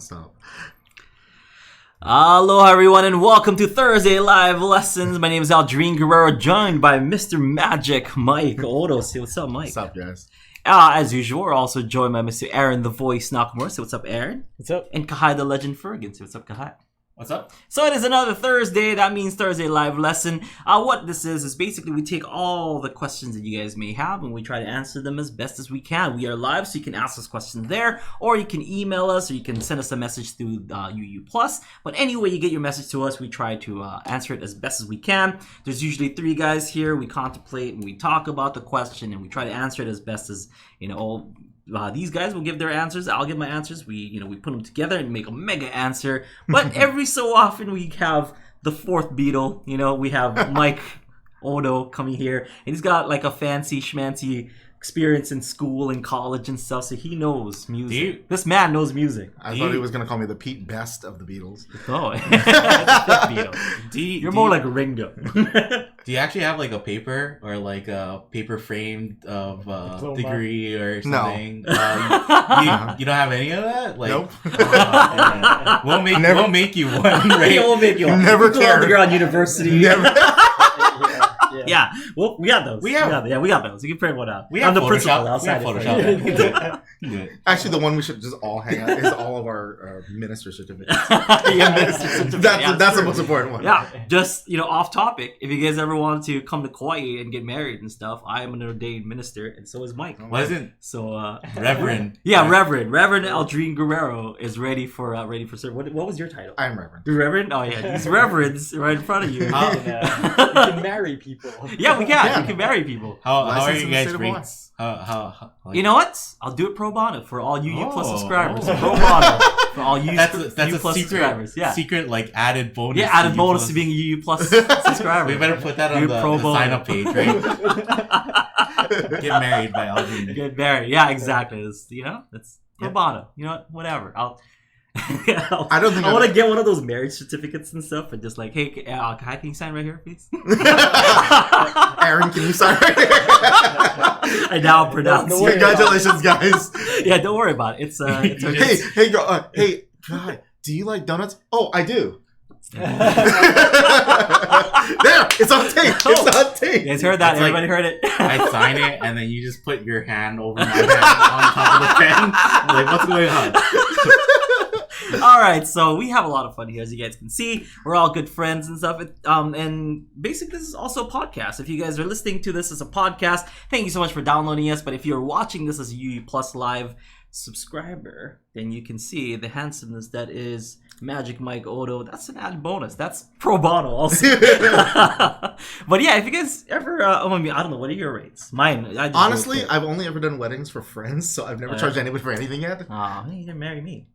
stop. Aloha everyone and welcome to Thursday Live Lessons. My name is Aldrine Guerrero, joined by Mr. Magic Mike Odo. Say what's up, Mike? What's up, guys? As usual, we're also joined by Mr. Aaron the Voice Nakamura. Say what's up, Aaron? What's up? And Kahai the Legend Fergan. Say what's up, Kahai? What's up? So it is another Thursday. That means Thursday Live Lesson. What this is basically we take all the questions that you guys may have and we try to answer them as best as we can. We are live, so you can ask us questions there, or you can email us, or you can send us a message through UU+. But anyway, you get your message to us, we try to answer it as best as we can. There's usually 3 guys here. We contemplate and we talk about the question and we try to answer it as best as, these guys will give their answers. I'll give my answers. We put them together and make a mega answer. But every so often we have the 4th Beatle. We have Mike Odo coming here, and he's got like a fancy schmancy experience in school and college and stuff, so he knows music. This man knows music. I thought he was going to call me the Pete Best of the Beatles. Oh, Beatle. You're more like Ringo. Do you actually have like a paper or like a paper framed of degree or something? No. You don't have any of that? Like, nope. We'll make you one, right? We'll make you one. Never cared. You're on university. Never. Yeah, well, we got those. We got those. You can print one out. We have the Photoshop. principal outside. Photoshop. Actually, the one we should just all hang out is all of our minister certificates. Minister certificate. That's the most important one. Yeah, just off topic. If you guys ever want to come to Kauai and get married and stuff, I am an ordained minister, and so is Mike. Wasn't so Reverend? Yeah, Reverend Aldrine Guerrero is ready for service. What was your title? I'm Reverend. Reverend? Oh yeah, these reverends right in front of you. You can marry people. Yeah, we can. We can marry people. How are you guys rates? How you know what? I'll do it pro bono for all UU Plus subscribers. Pro bono for all UU Plus subscribers. Yeah. Secret like added bonus. Yeah, added bonus to being a UU Plus subscriber. We better put that on the sign up page, right? Get married by Aldrine. Get married. Yeah, exactly. It's pro bono. You know what? Whatever. I don't think I want to get one of those marriage certificates and stuff, and just like, hey, Kahai, can you sign right here, please? Aaron, can you sign right here? I now pronounce. Congratulations, guys. Yeah, don't worry about it. It's hey, girl. Hey, God, do you like donuts? Oh, I do. There, it's on tape. It's on tape. You guys heard that? Everybody heard it. I sign it, and then you just put your hand over my hand on top of the pen. I'm like, what's going on? All right, so we have a lot of fun here, as you guys can see. We're all good friends and stuff. And basically, this is also a podcast. If you guys are listening to this as a podcast, thank you so much for downloading us. But if you're watching this as a UU Plus Live subscriber, then you can see the handsomeness that is Magic Mike Odo. That's an added bonus. That's pro bono also. But yeah, if you guys ever, I don't know, what are your rates? Mine. Honestly, I've only ever done weddings for friends, so I've never charged anybody for anything yet. Oh, you didn't marry me.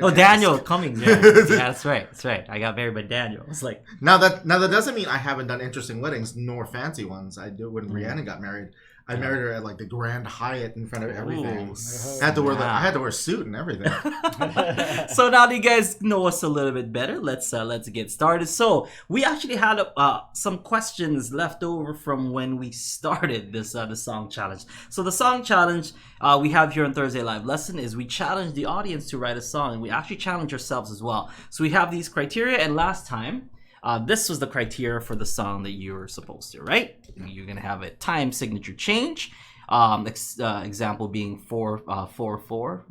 Oh, Daniel Cummings. Yeah, that's right. That's right. I got married by Daniel. It's like now that doesn't mean I haven't done interesting weddings nor fancy ones. I did when Rihanna got married. I married her at like the Grand Hyatt in front of everything. I had to wear a suit and everything. So now that you guys know us a little bit better, let's get started. So we actually had some questions left over from when we started this the song challenge. So the song challenge we have here on Thursday Live Lesson is we challenge the audience to write a song, and we actually challenge ourselves as well. So we have these criteria, and last time this was the criteria for the song that you were supposed to, right? You're going to have a time signature change. Example being 4/4,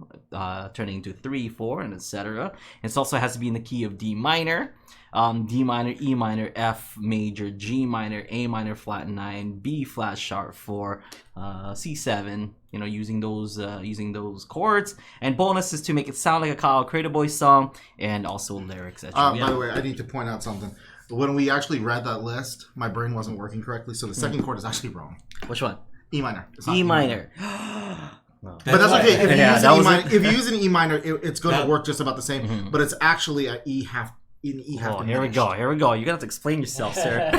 turning into 3/4, and etc. It also has to be in the key of D minor, D minor, E minor, F major, G minor, A minor flat 9, B flat sharp 4, C7. Using those chords, and bonus is to make it sound like a Kyle Crater Boy song, and also lyrics. By the way, I need to point out something. When we actually read that list, my brain wasn't working correctly, so the second chord is actually wrong. Which one? E minor. E minor. But that's okay. If you use an E minor, it's going to work just about the same. Mm-hmm. But it's actually an E half. Here we go. You're gonna have to explain yourself, sir.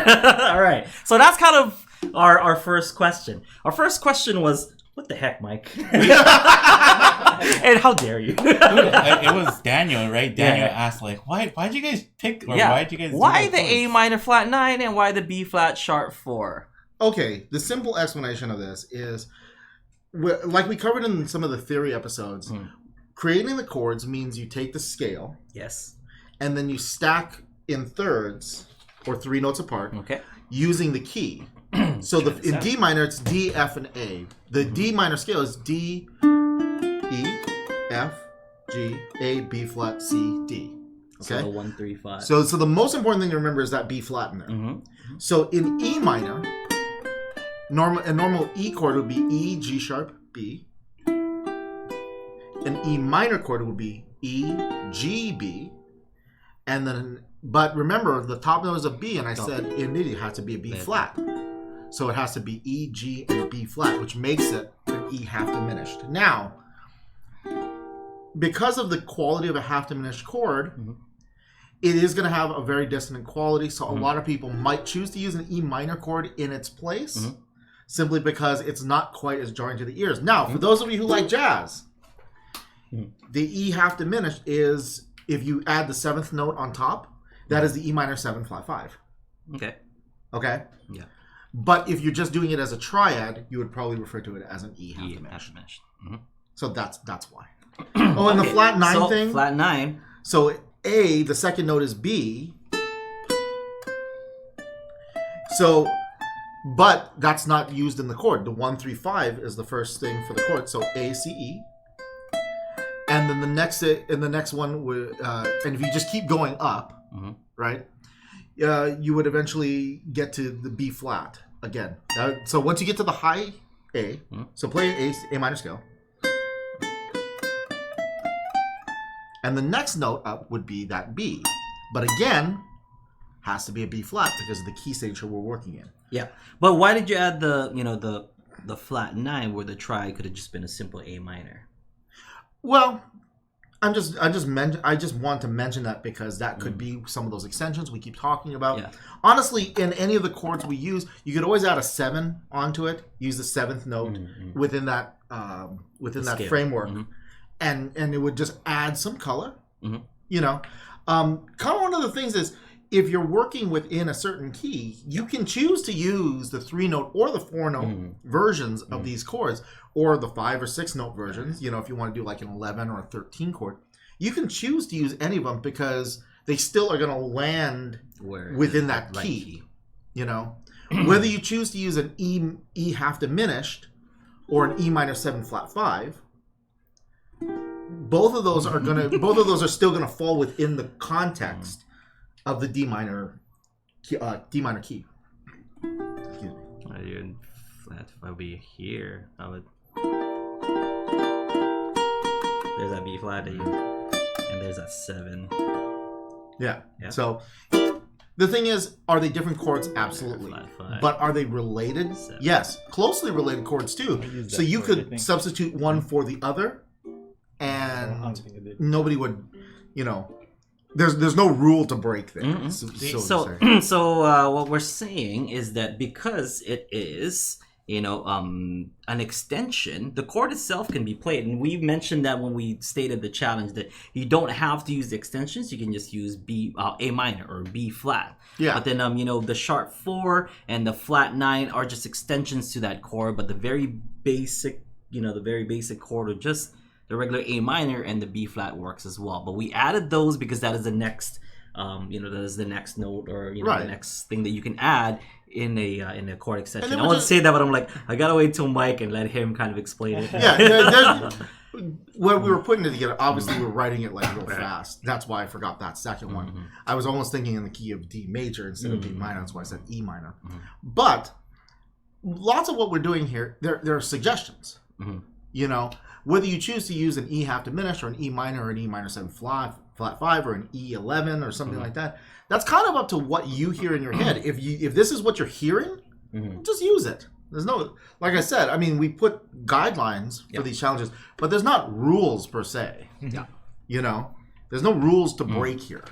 All right. So that's kind of our first question. Our first question was, what the heck, Mike? And how dare you? It was Daniel, right? Daniel asked, like, why'd you guys pick, or why'd you guys do why the A minor flat 9 and why the B flat sharp 4? Okay, the simple explanation of this is, like we covered in some of the theory episodes, creating the chords means you take the scale. Yes. And then you stack in thirds or 3 notes apart. Okay. Using the key. So in D minor, it's D, F, and A. The D minor scale is D, E, F, G, A, B flat, C, D. Okay. So 1, 3, 5. So the most important thing to remember is that B flat in there. So in E minor, a normal E chord would be E, G sharp, B. An E minor chord would be E, G, B. And then, but remember, the top note is a B, and I said it has to be a B flat. So it has to be E, G, and B flat, which makes it an E half diminished. Now, because of the quality of a half diminished chord, it is going to have a very dissonant quality. So a lot of people might choose to use an E minor chord in its place, simply because it's not quite as jarring to the ears. Now, for those of you who like jazz, the E half diminished is, if you add the 7th note on top, that is the E minor 7 flat 5. Okay. Okay? Yeah. But if you're just doing it as a triad, you would probably refer to it as an E half diminished. So that's why. Oh, and the flat 9 thing. Flat 9. So A, the second note is B. So, but that's not used in the chord. The 1, 3, 5 is the first thing for the chord. So A, C, E. And then the next one would, and if you just keep going up, right, you would eventually get to the B flat again. So once you get to the high A, so play A minor scale, and the next note up would be that B, but again, has to be a B flat because of the key signature we're working in. Yeah, but why did you add the flat 9 where the triad could have just been a simple A minor? Well, I just want to mention that because that could be some of those extensions we keep talking about. Yeah. Honestly, in any of the chords we use, you could always add a 7 onto it. Use the 7th note within that scale. framework, and it would just add some color. You know, kind of one of the things is, if you're working within a certain key, you can choose to use the 3-note or the 4-note versions of these chords, or the 5 or 6 note versions. You know, if you want to do like an 11 or a 13 chord, you can choose to use any of them because they still are going to land within that key. You know, whether you choose to use an E half diminished or an E minor 7 flat 5, both of those are still going to fall within the context of the D minor key. Excuse me. You're flat 5 be here. I would. There's that B flat and there's that 7. Yeah. So the thing is, are they different chords? Absolutely. But are they related? 7. Yes, closely related chords too. So you could substitute one for the other, and nobody would, you know. There's no rule to break there. So what we're saying is that because it is, you know, an extension, the chord itself can be played. And we mentioned that when we stated the challenge that you don't have to use the extensions. You can just use A minor or B flat. Yeah. But then, you know, the sharp 4 and the flat 9 are just extensions to that chord. But the very basic chord are just the regular A minor, and the B flat works as well. But we added those because that is the next, that is the next note, or the next thing that you can add in a chord extension. I want to say that, but I'm like, I gotta wait till Mike and let him kind of explain it. Yeah. When we were putting it together, obviously we were writing it like real fast. That's why I forgot that second one. I was almost thinking in the key of D major instead of D minor. That's why I said E minor. But lots of what we're doing here, there are suggestions. You know, whether you choose to use an E half diminished or an E minor or an E minor 7 flat 5 or an E11 or something like that, that's kind of up to what you hear in your head. If this is what you're hearing, just use it. There's no, like I said, I mean, we put guidelines for these challenges, but there's not rules per se. You know, there's no rules to break here.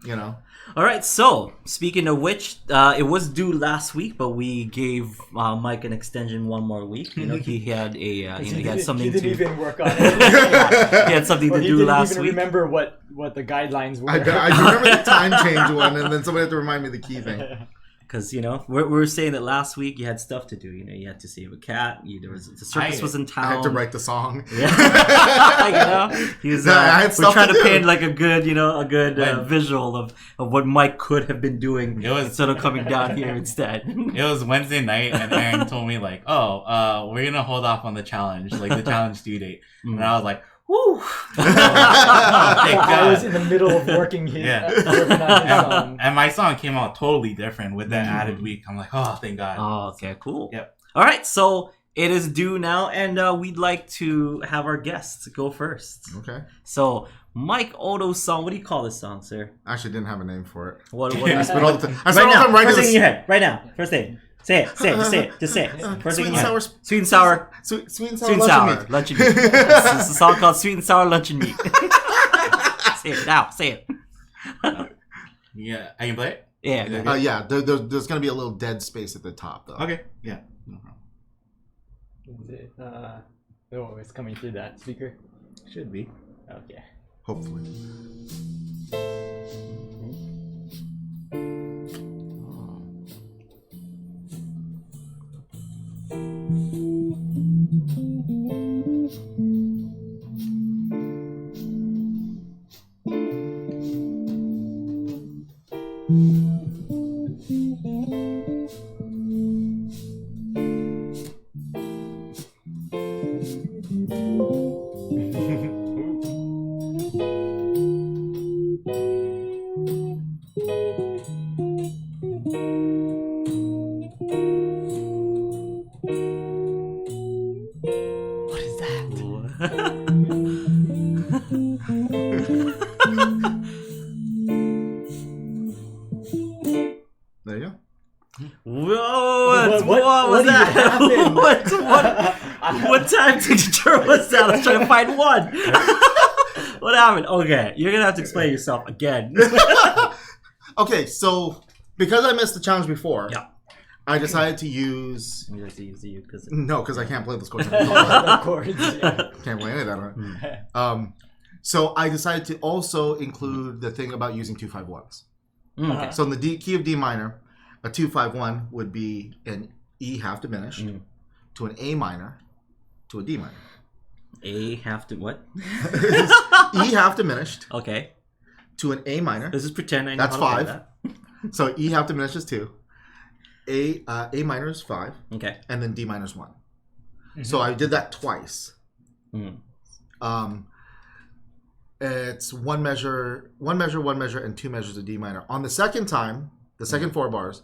You know. All right. So speaking of which, it was due last week, but we gave Mike an extension one more week. You know, he had he had something. He didn't even work on it. He had something to do last week. He didn't even remember what the guidelines were. I remember the time change one, and then somebody had to remind me the key thing. Because we were saying that last week you had stuff to do. You had to save a cat. The circus was in town. I had to write the song. Yeah. We're trying to paint like a good visual of what Mike could have been doing instead of coming down here instead. It was Wednesday night, and Aaron told me like, "Oh, we're gonna hold off on the challenge, like the challenge due date," and I was like, "Woo!" I was in the middle of working on his song. And my song came out totally different with that added week. I'm like, "Oh, thank God." Oh, okay, cool. Yep. All right, so it is due now, and we'd like to have our guests go first. Okay. So, Mike Odo's song. What do you call this song, sir? I actually didn't have a name for it. What I spent all the time. I right spent all the now, time writing first thing this. in your head. Right now. First thing. Say it. Just say it. First thing in your head. Sweet and sour. Sweet and sour lunch and meat. This is a song called Sweet and Sour Lunch and Meat. Say it now. Say it. Yeah, I can play it? Yeah. Yeah. There's gonna be a little dead space at the top though. Okay. Yeah. No problem. Is it, it's coming through that speaker. Should be. Okay. Hopefully. There you go. Whoa! What was even that? happened? What time signature was that? I was trying to find one. What happened? Okay, you're gonna have to explain yourself again. Okay, so because I missed the challenge before, Yeah. I decided to use. I'm gonna use you because No, because I can't play this chord. The chords. Yeah. Can't play any of that on it. So I decided to also include the thing about using 2-5-1s. okay. So in the key of D minor, a 2-5-1 would be an E half diminished to an A minor to a D minor. A half to what? E half diminished Okay. to an A minor. Let's just pretend I know That's how to play 5. that. So E half diminished is 2. A minor is 5. Okay. And then D minor is 1. So I did that twice. It's one measure, and 2 measures of D minor. On the second time, the second 4 bars,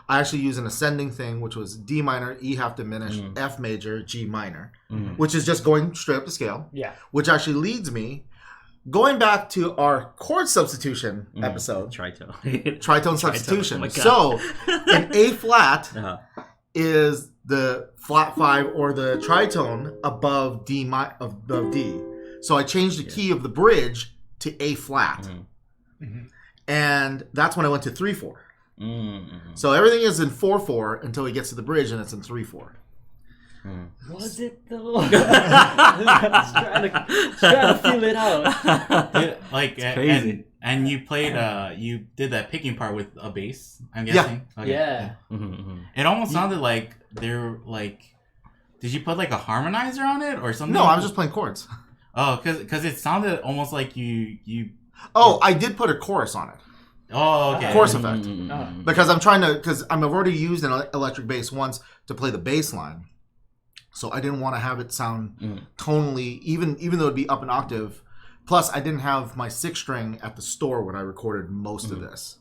I actually use an ascending thing, which was D minor, E half diminished, F major, G minor, which is just going straight up the scale. Yeah. Which actually leads me, going back to our chord substitution episode, tritone substitution. Oh my God. So, an A flat Uh-huh. is the flat 5 or the tritone above D. So I changed the key of the bridge to A flat. And that's when I went to 3-4. So everything is in 4-4 until he gets to the bridge and it's in 3-4. Was it though? trying to feel it out. crazy. And you played you did that picking part with a bass, I'm guessing. Okay. Yeah. It almost sounded like they're like, did you put like a harmonizer on it or something? No, I was just playing chords. Oh, because it sounded almost like you. Oh, I did put a chorus on it. Oh, okay. Chorus effect. Because I'm trying to, because I've already used an electric bass once to play the bass line. So I didn't want to have it sound tonally, even though it'd be up an octave. Plus, I didn't have my 6-string at the store when I recorded most of this.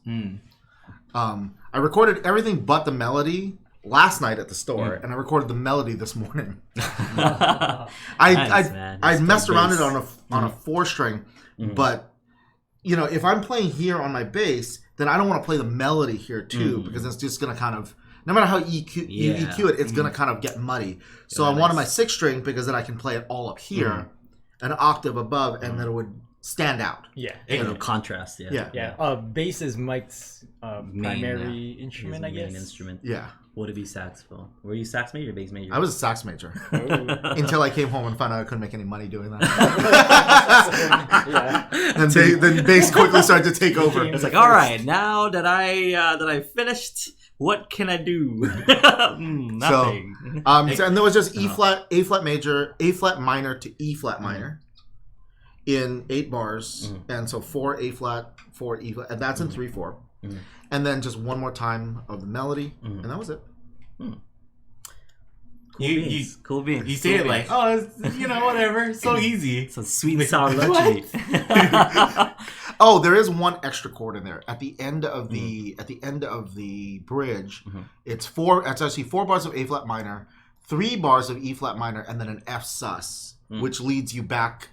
I recorded everything but the melody last night at the store, and I recorded the melody this morning. I messed around it on a 4-string, but you know, if I'm playing here on my bass, then I don't want to play the melody here too, because it's just gonna kind of, no matter how you EQ it, it's gonna kind of get muddy. So I wanted my 6-string because then I can play it all up here, an octave above, and then it would stand out. Yeah. Contrast. Yeah. Bass is Mike's primary instrument, I guess. Main instrument. Yeah. Would it be saxophone? Were you sax major or bass major? I was a sax major until I came home and found out I couldn't make any money doing that. Yeah. Then bass quickly started to take over. It's like, all right, now that I finished What can I do? Nothing. So, and there was just E flat, A flat major, A flat minor to E flat minor in 8 bars, and so 4 A flat, 4 E flat, and that's in 3/4, and then just one more time of the melody, and that was it. Cool beans. You say it like, oh, it's, whatever, so easy. So sweet and sour luxury. Oh, there is one extra chord in there at the end of the bridge. It's actually 4 bars of A flat minor, 3 bars of E flat minor, and then an F sus, which leads you back,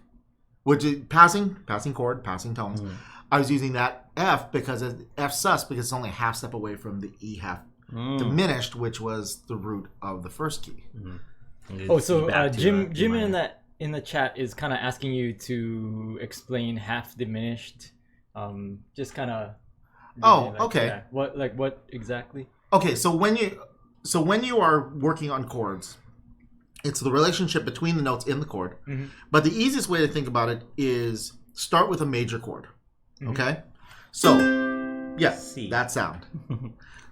which is passing chord, passing tones. I was using that F because F sus because it's only a half step away from the E half diminished, which was the root of the first key. Oh, so Jim in the chat is kind of asking you to explain half diminished. Just kind of. Okay. Yeah. What exactly? Okay, so when you are working on chords, it's the relationship between the notes in the chord. But the easiest way to think about it is start with a major chord. Okay, so yeah, C. that sound.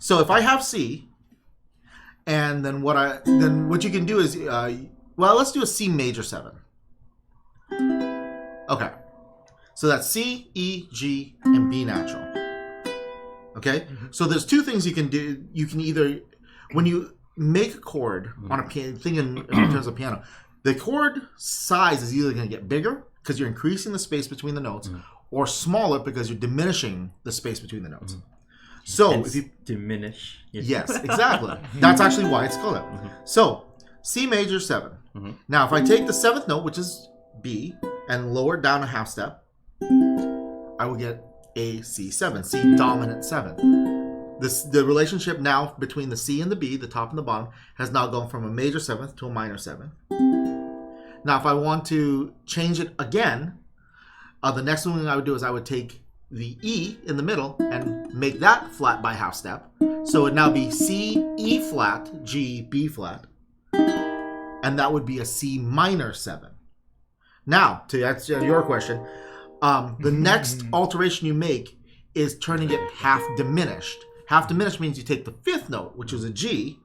So if I have C, and then what you can do is let's do a C major 7. Okay, so that's C, E, G, and B natural. Okay, so there's 2 things you can do. You can either, when you make a chord on a piano, thinking in terms of piano, the chord size is either going to get bigger because you're increasing the space between the notes, or smaller because you're diminishing the space between the notes. So Hence if you diminish, yes, exactly. That's actually why it's called that. So C major 7. Now if I take the 7th note, which is B, and lower it down a half step, I will get a C7, C dominant 7. The relationship now between the C and the B, the top and the bottom, has now gone from a major 7th to a minor 7. Now if I want to change it again, the next thing I would do is I would take the E in the middle and make that flat by half step. So it would now be C, E flat, G, B flat. And that would be a C minor 7. Now, to answer your question, the next alteration you make is turning it half diminished. Half diminished means you take the 5th note, which is a G,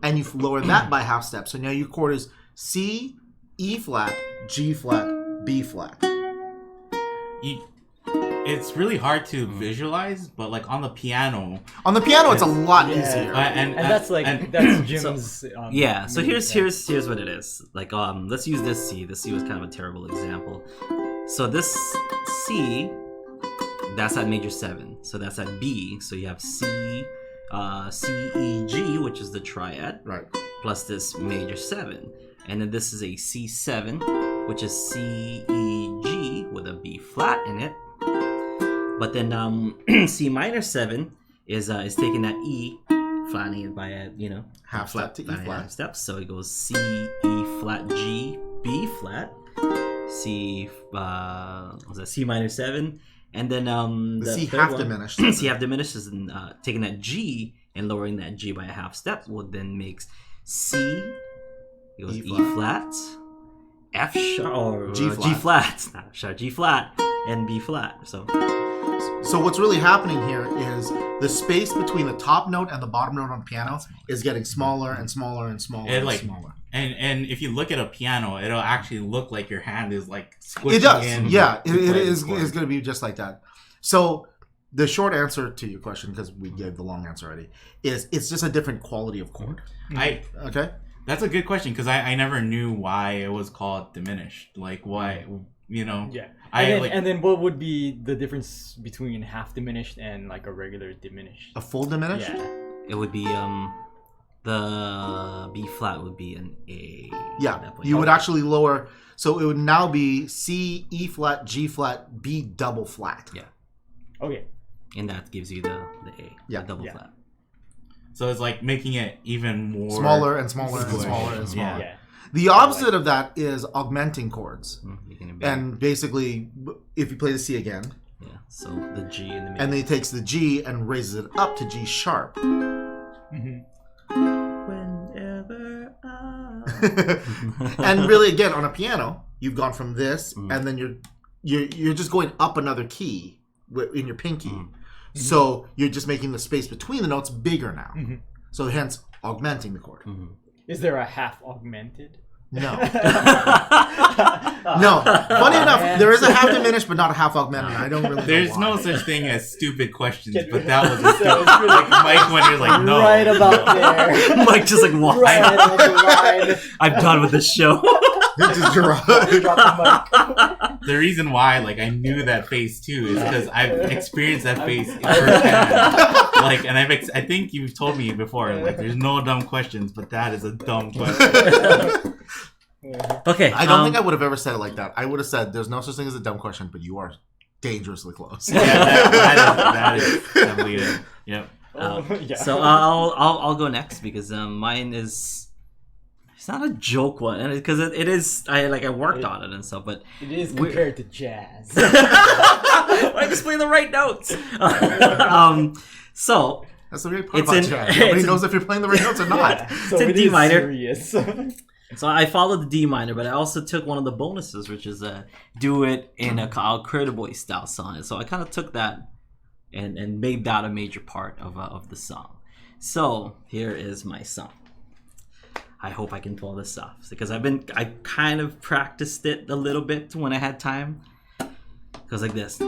and you lower that by half step. So now your chord is C, E flat, G flat, B flat. It's really hard to visualize, but like on the piano. On the piano, it's a lot easier. And that's Jim's. So here's what it is. Like let's use this C. This C was kind of a terrible example. So this C, that's at major 7. So that's at B. So you have C, C, E, G, which is the triad, right? Plus this major 7, and then this is a C7, which is C, E, G with a B flat in it. But then C minor 7 is taking that E, flattening it by a half step to E flat. Half step. So it goes C, E flat, G, B flat, C C minor 7, and then the C half diminished. C half diminished is taking that G and lowering that G by a half step. Well, then makes C. It goes E flat, F sharp, or G flat, not sharp, G flat, and B flat. So what's really happening here is the space between the top note and the bottom note on piano is getting smaller and smaller and smaller and smaller. And if you look at a piano, it'll actually look like your hand is like squishing. It does. In Yeah, it is going to be just like that. So the short answer to your question, because we gave the long answer already, is it's just a different quality of chord. Okay? That's a good question because I never knew why it was called diminished. Like why, Yeah. And then what would be the difference between half diminished and like a regular diminished? A full diminished? Yeah. It would be the B flat would be an A. Yeah. You would actually lower, so it would now be C, E flat, G flat, B double flat. Yeah. Okay. And that gives you the A. Yeah. The double flat. So it's like making it even more smaller and smaller and smaller and smaller. Yeah. The opposite of that is augmenting chords. And basically, if you play the C again. Yeah, so the G in the middle. And then he takes the G and raises it up to G sharp. Whenever And really, again, on a piano, you've gone from this, and then you're just going up another key in your pinky. So you're just making the space between the notes bigger now. So hence augmenting the chord. Is there a half augmented? No. No. Funny enough, there is a half diminished, but not a half augmented. I don't really. There's know why. no such thing as stupid questions, but that was a stupid. Like Mike, when you're like, no, right about there. Mike just like, what? Right on the line. I'm done with this show. Just Drop the mic. The reason why, like, I knew that face too is because I've experienced that face firsthand. Like, and I think you've told me before, like, there's no dumb questions, but that is a dumb question. Okay. I don't think I would have ever said it like that. I would have said, "There's no such thing as a dumb question, but you are dangerously close." Yeah, that is definitely it. Yep. Yeah. So I'll go next because mine is. It's not a joke one, because it is. I worked on it and stuff, but it is compared to jazz. I just play the right notes. So that's the great part about jazz. Nobody knows if you're playing the right notes or not. Yeah, so it's in D minor. So I followed the D minor, but I also took one of the bonuses, which is do it in a Curtis Boy style song. So I kind of took that and made that a major part of the song. So here is my song. I hope I can pull this off because I kind of practiced it a little bit when I had time. It goes like this.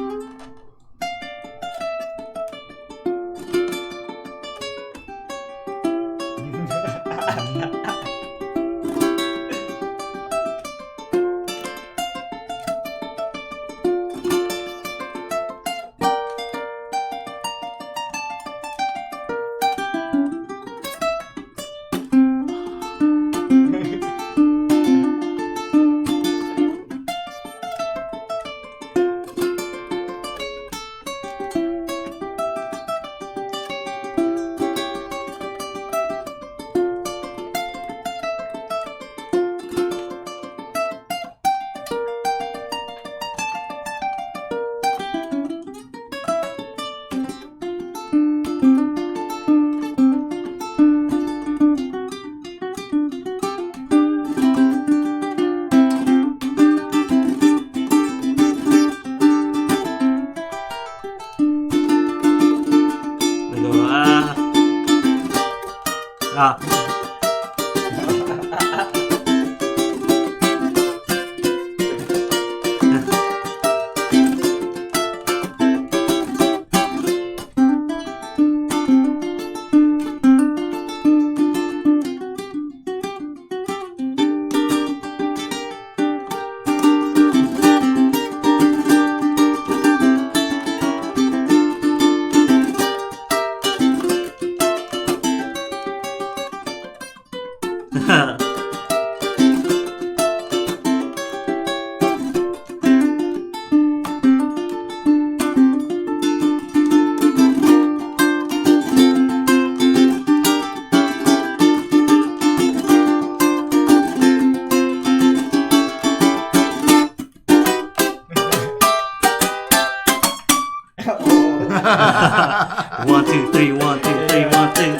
One, two, three, 1, 2, 3, 1, 2, 3.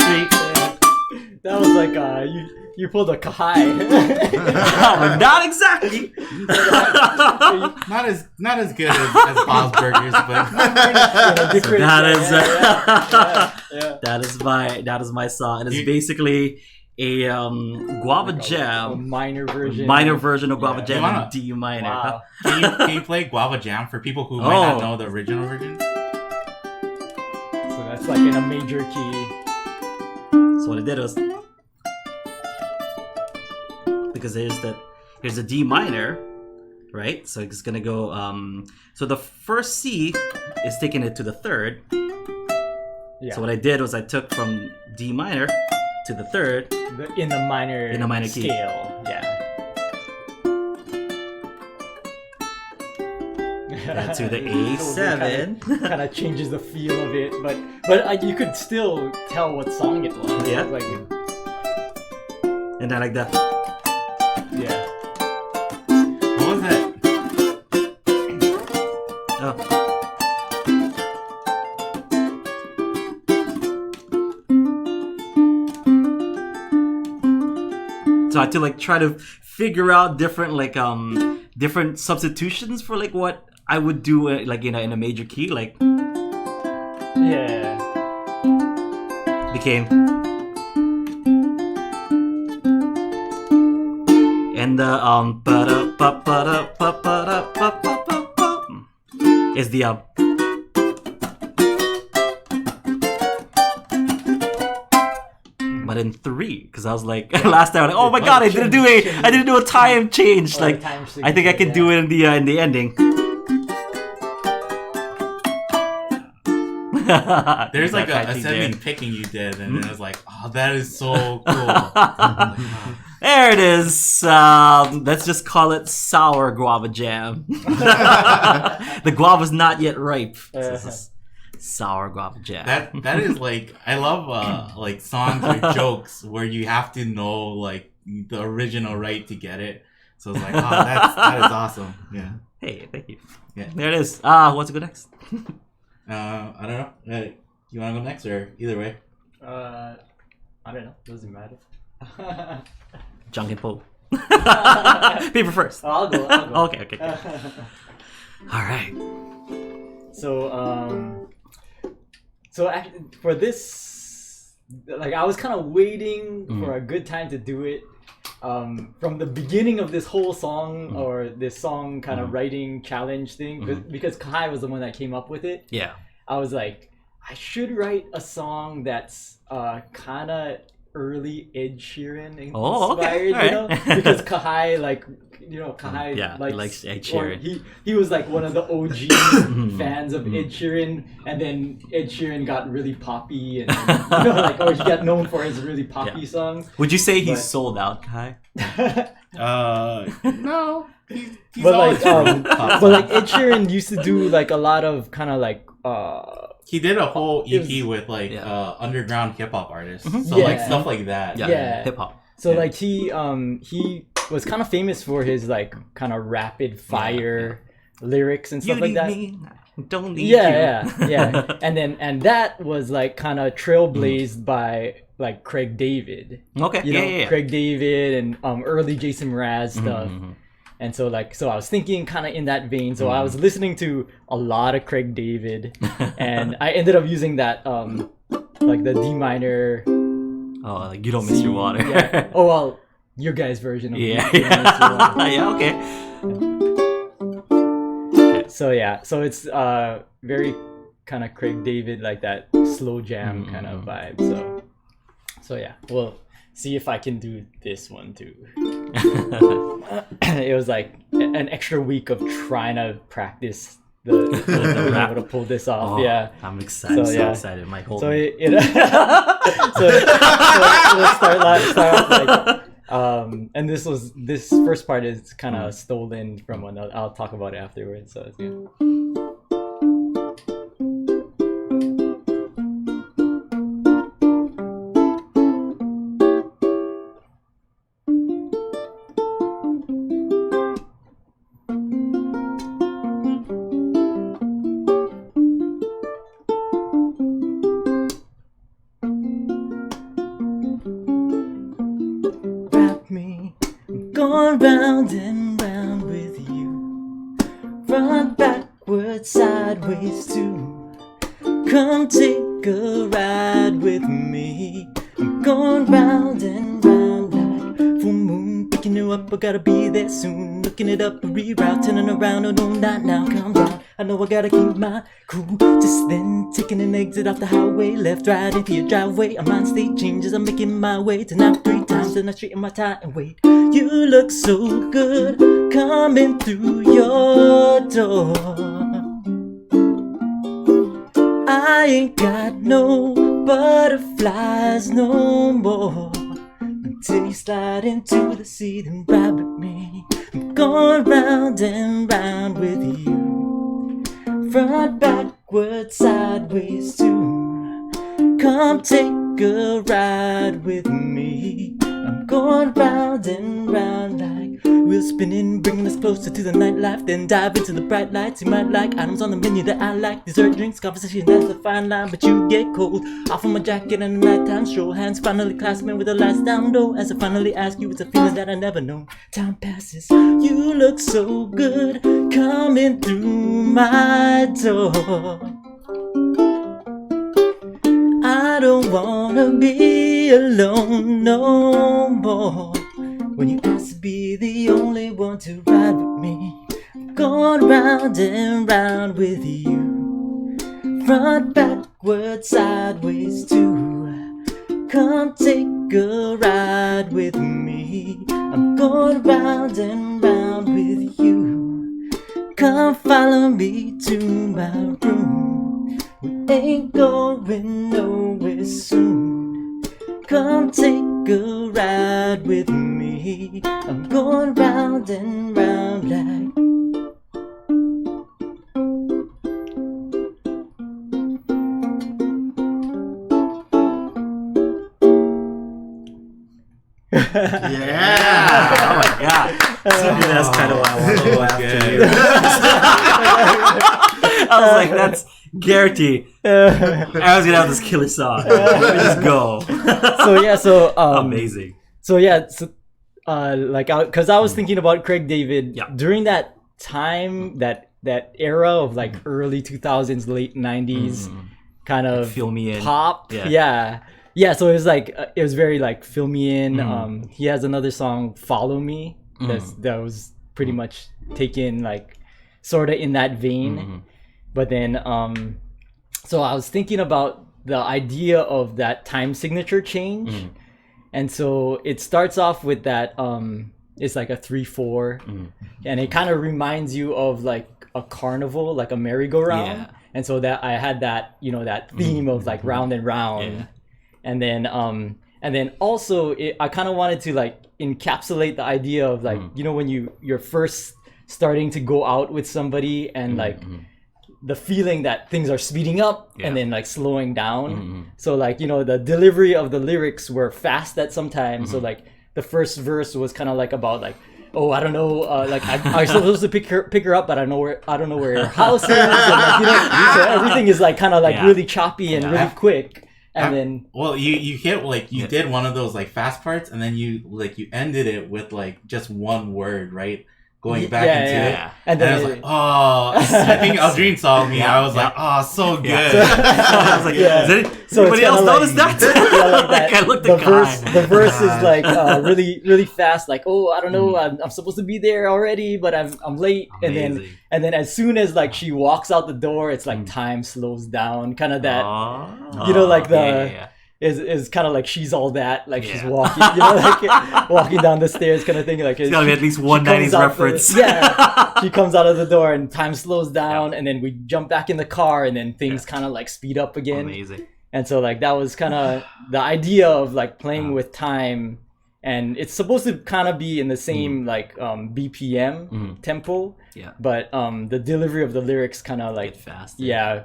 That was like you pulled a Kahai. Not exactly. Not as good as Bob's Burgers, but that is my song, and it's basically a Guava Jam, a minor version of Guava Jam in D minor. Wow. Can you play Guava Jam for people who might not know the original version? So that's like in a major key. So what I did was, because here's the D minor, right? So it's gonna go. So the first C is taking it to the third. Yeah. So what I did was I took from D minor to the third in the minor key. Scale. Yeah. To the A7. Kind of changes the feel of it, but you could still tell what song it was. Yeah. Like, and then like that. Yeah. What was that? Oh. So I had to like try to figure out different substitutions for like what I would do like in a major key, like Yeah. became. And the is the but in 3, because I was like last time, like, oh my god, I didn't do a time change. Like I think I can do it in the ending. There's like a ascending picking you did, and I was like, oh, that is so cool. There it is. Let's just call it sour guava jam. The guava's not yet ripe. This is sour guava jam. That is like, I love like songs or jokes where you have to know like the original right to get it. So it's like, oh, that is awesome. Yeah. Hey, thank you. Yeah. There it is. What's to go next? I don't know. You want to go next or either way? I don't know. Doesn't matter. Junk and Poe. Paper first. I'll go. Okay. All right. So actually, for this, like, I was kind of waiting for a good time to do it. From the beginning of this whole song or this song kind of writing challenge thing, because Kahai was the one that came up with it. Yeah. I was like, I should write a song that's kind of early Ed Sheeran inspired, Oh, okay. you Alright. know, because Kahai, like, you know, Kahai likes Ed Sheeran. He was like one of the OG fans of Ed Sheeran, and then Ed Sheeran got really poppy, and you know, like, or he got known for his really poppy songs. Would you say he's sold out, Kai? No. He's but always like, pop but like Ed Sheeran used to do like a lot of kind of like he did a whole EP was- with like underground hip hop artists, so Yeah. like stuff like that. Yeah. Hip hop. So like he was kind of famous for his like kind of rapid fire lyrics and stuff like that. Don't need Yeah. And that was like kind of trailblazed by like Craig David. Okay. You know, Yeah. Craig David and early Jason Mraz stuff. And so I was thinking kind of in that vein. So I was listening to a lot of Craig David, and I ended up using that like the D minor. Oh, like you don't miss your water. Yeah. Oh well, your guys' version of Yeah. You Don't Miss Your Water. Yeah. Okay. So it's very kind of Craig David, like that slow jam kind of vibe. So yeah, we'll see if I can do this one too. It was like an extra week of trying to practice being able to pull this off. Oh, Yeah. I'm excited. So, So yeah. excited. Mike, hold So me. so let's start off like and this first part is kind of stolen from another. I'll talk about it afterwards. So it's good. Wrap me, I'm going round and round with you, front, backwards, sideways too. Come take a ride with me. I'm going round and round like full moon, picking you up. I gotta be there soon. Looking it up, a reroute, turning around. Oh no, not now. Calm down. I know I gotta keep my cool. Just then, taking an exit off the highway, left, right into your driveway. A mind state changes. I'm making my way to knock 3 times, and I straighten my tie and wait. You look so good coming through your door. I ain't got no butterflies no more. Until you slide into the seat and ride with me. I'm going round and round with you, front, backward, sideways too. Come take a ride with me. I'm going round and round like wheels spinning, bringing us closer to the nightlife. Then dive into the bright lights. You might like items on the menu that I like. Dessert, drinks, conversation, that's the fine line. But you get cold. Off of my jacket and a nighttime stroll. Hands finally clasping with the lights down low. As I finally ask you, it's a feeling that I never know. Time passes. You look so good coming through my door. I don't wanna be alone no more. When you ask to be the only one to ride with me, going round and round with you, front, backward, sideways too. Come take a ride with me. I'm going round and round with you. Come follow me to my room. We ain't going nowhere soon. Come take a ride with me. I'm going round and round like. Yeah. Oh my god. That's kind of what I want to go after. I was like, that's guaranteed. I was gonna have this killer song. Let me just go. Amazing. Because I was thinking about Craig David during that time, that era of like early 2000s, late 90s, kind of like Fill Me In pop. Yeah. So it was like it was very like Fill Me In. He has another song, Follow Me, that was pretty much taken like sort of in that vein. But then so I was thinking about the idea of that time signature change. And so it starts off with that it's like a 3/4, and it kind of reminds you of like a carnival, like a merry-go-round. And so that I had that, you know, that theme of like round and round. And then also I kind of wanted to like encapsulate the idea of like, you know, when you're first starting to go out with somebody and like the feeling that things are speeding up and then like slowing down. So like, you know, the delivery of the lyrics were fast at some time. So like the first verse was kind of like about like, oh, I don't know, like I'm supposed to pick her up, but I don't know where her house is. And, like, you know, so everything is like kind of like really choppy and really quick. And then you hit like you did one of those like fast parts, and then you ended it with like just one word, right? Going back into it. And then I was like, oh, I think Aldrine saw me. I was like, oh, so good. I was like, so anybody else notice that? Like I looked at Kahai. The verse is like really, really fast. Like, oh, I don't know, I'm supposed to be there already, but I'm late. Amazing. And then as soon as like she walks out the door, it's like time slows down. Kind of that, you know, like the. Is kind of like She's All That, like she's walking, you know, like walking down the stairs kind of thing. Like it's gotta be at least one 90s reference. She comes out of the door and time slows down, and then we jump back in the car, and then things kind of like speed up again. Amazing. And so like that was kind of the idea of like playing with time, and it's supposed to kind of be in the same like BPM tempo. But the delivery of the lyrics kind of like faster.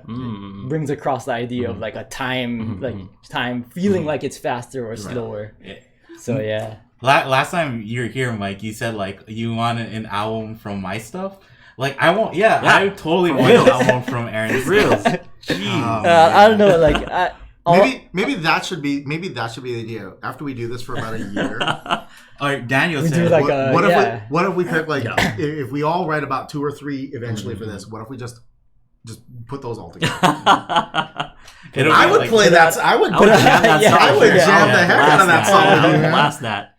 Brings across the idea of like a time, like time feeling like it's faster or slower. So last time you were here, Mike, you said like you wanted an album from my stuff. Like I want, I totally want an album from Aaron's real. I don't know, like maybe that should be the idea. After we do this for about a year, Daniel we said, do like what if we pick like if we all write about 2 or 3 eventually for this? What if we just put those all together? I would play that. I would jam that song. I would jam the heck out of that song. Blast that.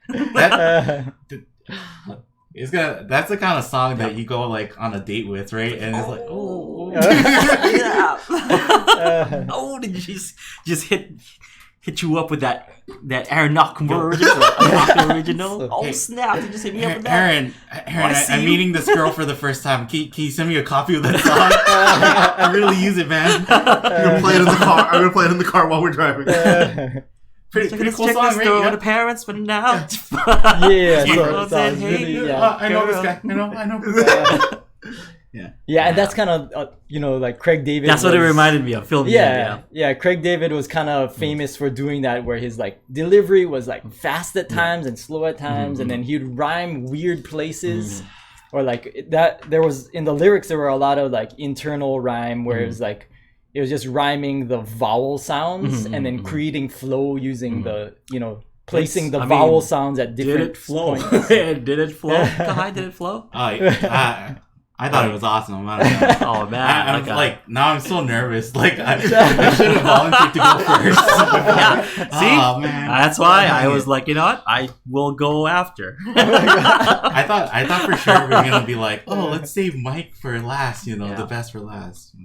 That's the kind of song that you go like on a date with, right? And it's like, oh, did you just hit you up with that Aaron Nakamura original? Oh snap! Did you just hit me up with that? Aaron, I'm meeting this girl for the first time. Can you send me a copy of that song? I really use it, man. I'm gonna play it in the car. I'm gonna play it in the car while we're driving. Pretty cool song, right? The parents, but now so really, I know this guy. I know. And that's kind of you know, like Craig David. That's what it reminded me of. Film. Craig David was kind of famous for doing that, where his like delivery was like fast at times and slow at times, and then he'd rhyme weird places, or like that. There was in the lyrics there were a lot of like internal rhyme where it was like. It was just rhyming the vowel sounds and then creating flow using the, you know, placing the vowel sounds at different points. Did it flow? Kahai, did it flow? I thought it was awesome. I don't know. Oh man, I'm now I'm so nervous. Like I should have volunteered to go first. Yeah. See, oh, man. that's why I was like, you know what, I will go after. I thought for sure we were gonna be like, oh, let's save Mike for last. You know, the best for last.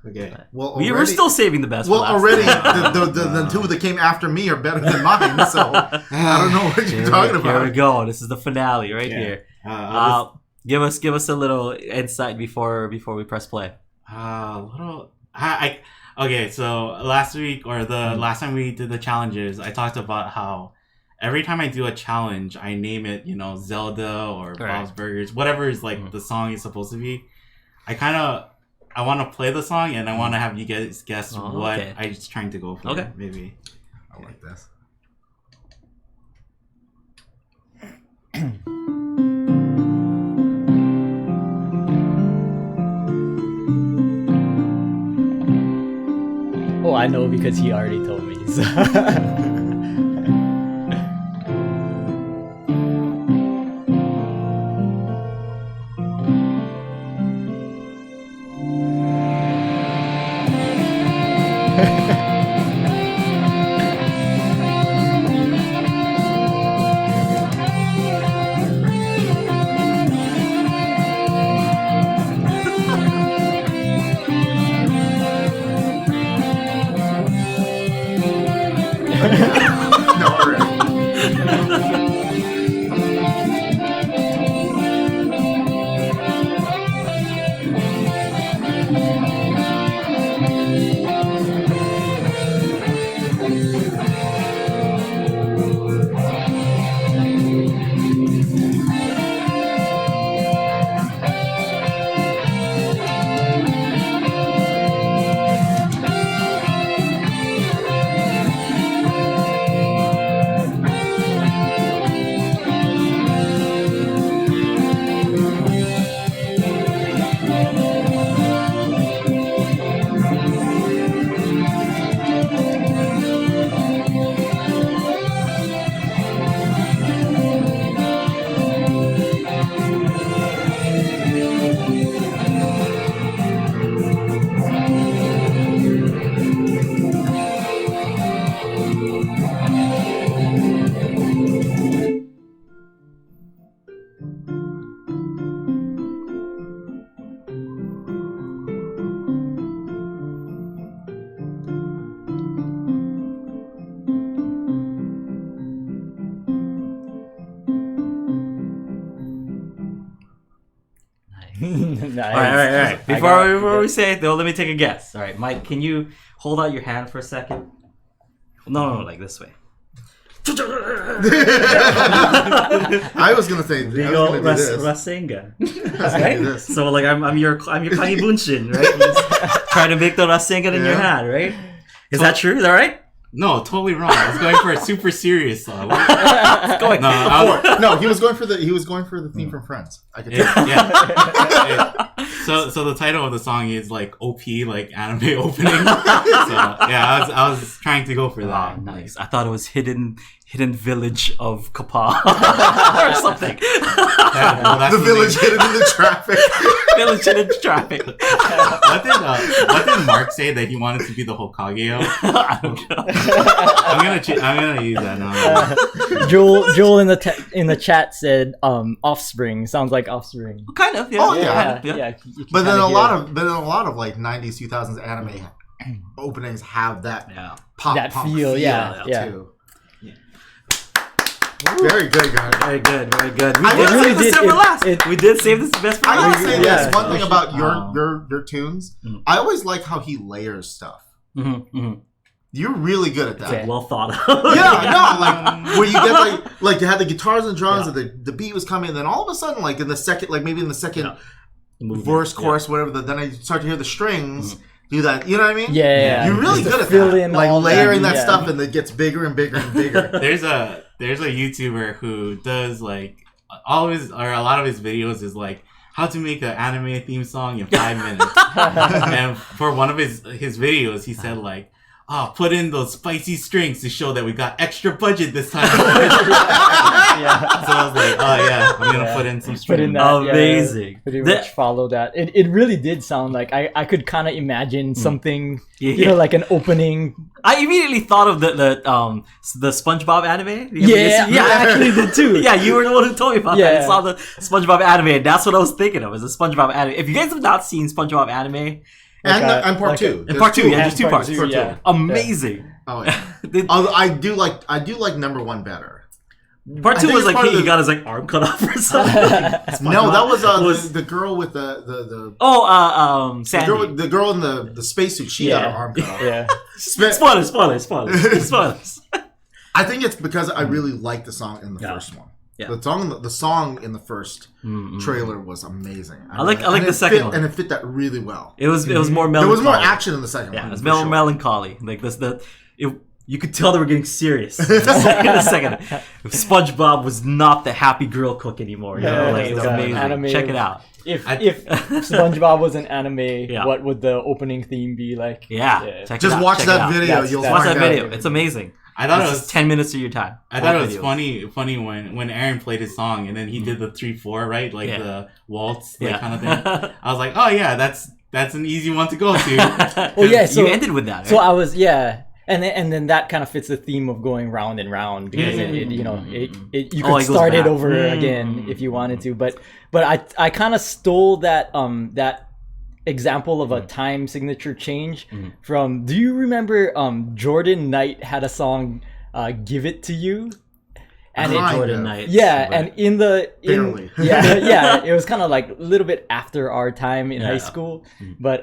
Okay. Well, We were still saving the best. Well, for last. already the two that came after me are better than mine, so I don't know what you're talking about. Here we go. This is the finale right here. Give us a little insight before we press play. Okay. So last week or the last time we did the challenges, I talked about how every time I do a challenge, I name it, you know, Zelda or Bob's Burgers, whatever is like the song is supposed to be. I want to play the song and I want to have you guys guess what I was trying to go for. Okay. Maybe. I like this. Oh, I know because he already told me. So. Nice. All right. Before we say it, though, let me take a guess. All right, Mike, can you hold out your hand for a second? No, like this way. I was gonna say Rasengan. Right? So like I'm your Kagi Bunshin, right? Try to make the Rasengan in your hand, right? Is that true? Is that right? No, totally wrong. I was going for a super serious song. No, he was going for the theme from Friends. I could tell. Yeah. So the title of the song is like OP, like anime opening. So yeah, I was trying to go for that. Oh, nice. I thought it was hidden village of Kapa or something. The village hidden in the traffic. Village hidden in traffic. What did Mark say that he wanted to be the Hokage of? I don't know. I'm gonna use that now. Joel in the chat said Offspring. Sounds like Offspring. Kind of, yeah. Oh yeah. But then a lot of like 90s 2000s anime openings have that pop punk feel too. Very good, guys. Very good. We We did save this best for I last. gotta say this one thing about your tunes. I always like how he layers stuff. You're really good at that. It's like well thought out. Like where you get like you had the guitars and drums and the beat was coming, and then all of a sudden, like in the second verse, chorus, whatever, then I start to hear the strings do that. You know what I mean? Yeah. You're really good at that. Like layering that stuff, and it gets bigger and bigger and bigger. There's a YouTuber who does like a lot of his videos is like how to make an anime theme song in 5 minutes. And for one of his videos, he said like, put in those spicy strings to show that we got extra budget this time. Yeah. So I was like, oh yeah, I'm gonna put in some Put in strings. that. Amazing. Yeah, pretty much follow that. It really did sound like I could kind of imagine something, you know, like an opening. I immediately thought of the SpongeBob anime. Yeah, I actually did too. Yeah, you were the one who told me about Yeah. that. I saw the SpongeBob anime, and that's what I was thinking of. Is the SpongeBob anime. If you guys have not seen SpongeBob anime, And part like two. and part two, yeah, there's two part parts. two, yeah. Amazing. Oh yeah. The- I do like number one better. part I two think was it's like part of he the- got his like arm cut off or something. No, that was, Was- the girl with the Sandy. the girl in the spacesuit. She got her arm cut off. Yeah. Spoilers. I think it's because I really liked the song in the first one. Yeah. The song in the first trailer was amazing. I like and the it second fit- one. and it fit that really well. It was more melancholy. There was more action in the second Yeah, one. it was for sure. melancholy. Like this, you could tell they were getting serious. in a second. SpongeBob was not the happy girl cook anymore. You know? Yeah, Like, it was it's amazing. anime. Check it out. If SpongeBob was an anime, Yeah. what would the opening theme be like? Yeah, check it Just out. watch Check that it out. video. That's- You'll that's- Watch find that out. video. It's amazing. I thought it This is was 10 minutes of your time. I thought it Watch was videos. funny when Aaron played his song and then he did the 3/4, right? Like Yeah. the waltz, Yeah. like kind of thing. I was like, oh yeah, that's an easy one to go to. Oh yeah, so you ended with that. so Right? I was and then that kind of fits the theme of going round and round because Yeah, it you Oh, could it goes start it back. over again if you wanted to, but I kind of stole that that example of a time signature change from. Do you remember Jordan Knight had a song "Give It to You"? And it, Kind Jordan of. Knight. yeah, Right. and in the Barely. yeah, it was kind of like a little bit after our time in Yeah. high school, but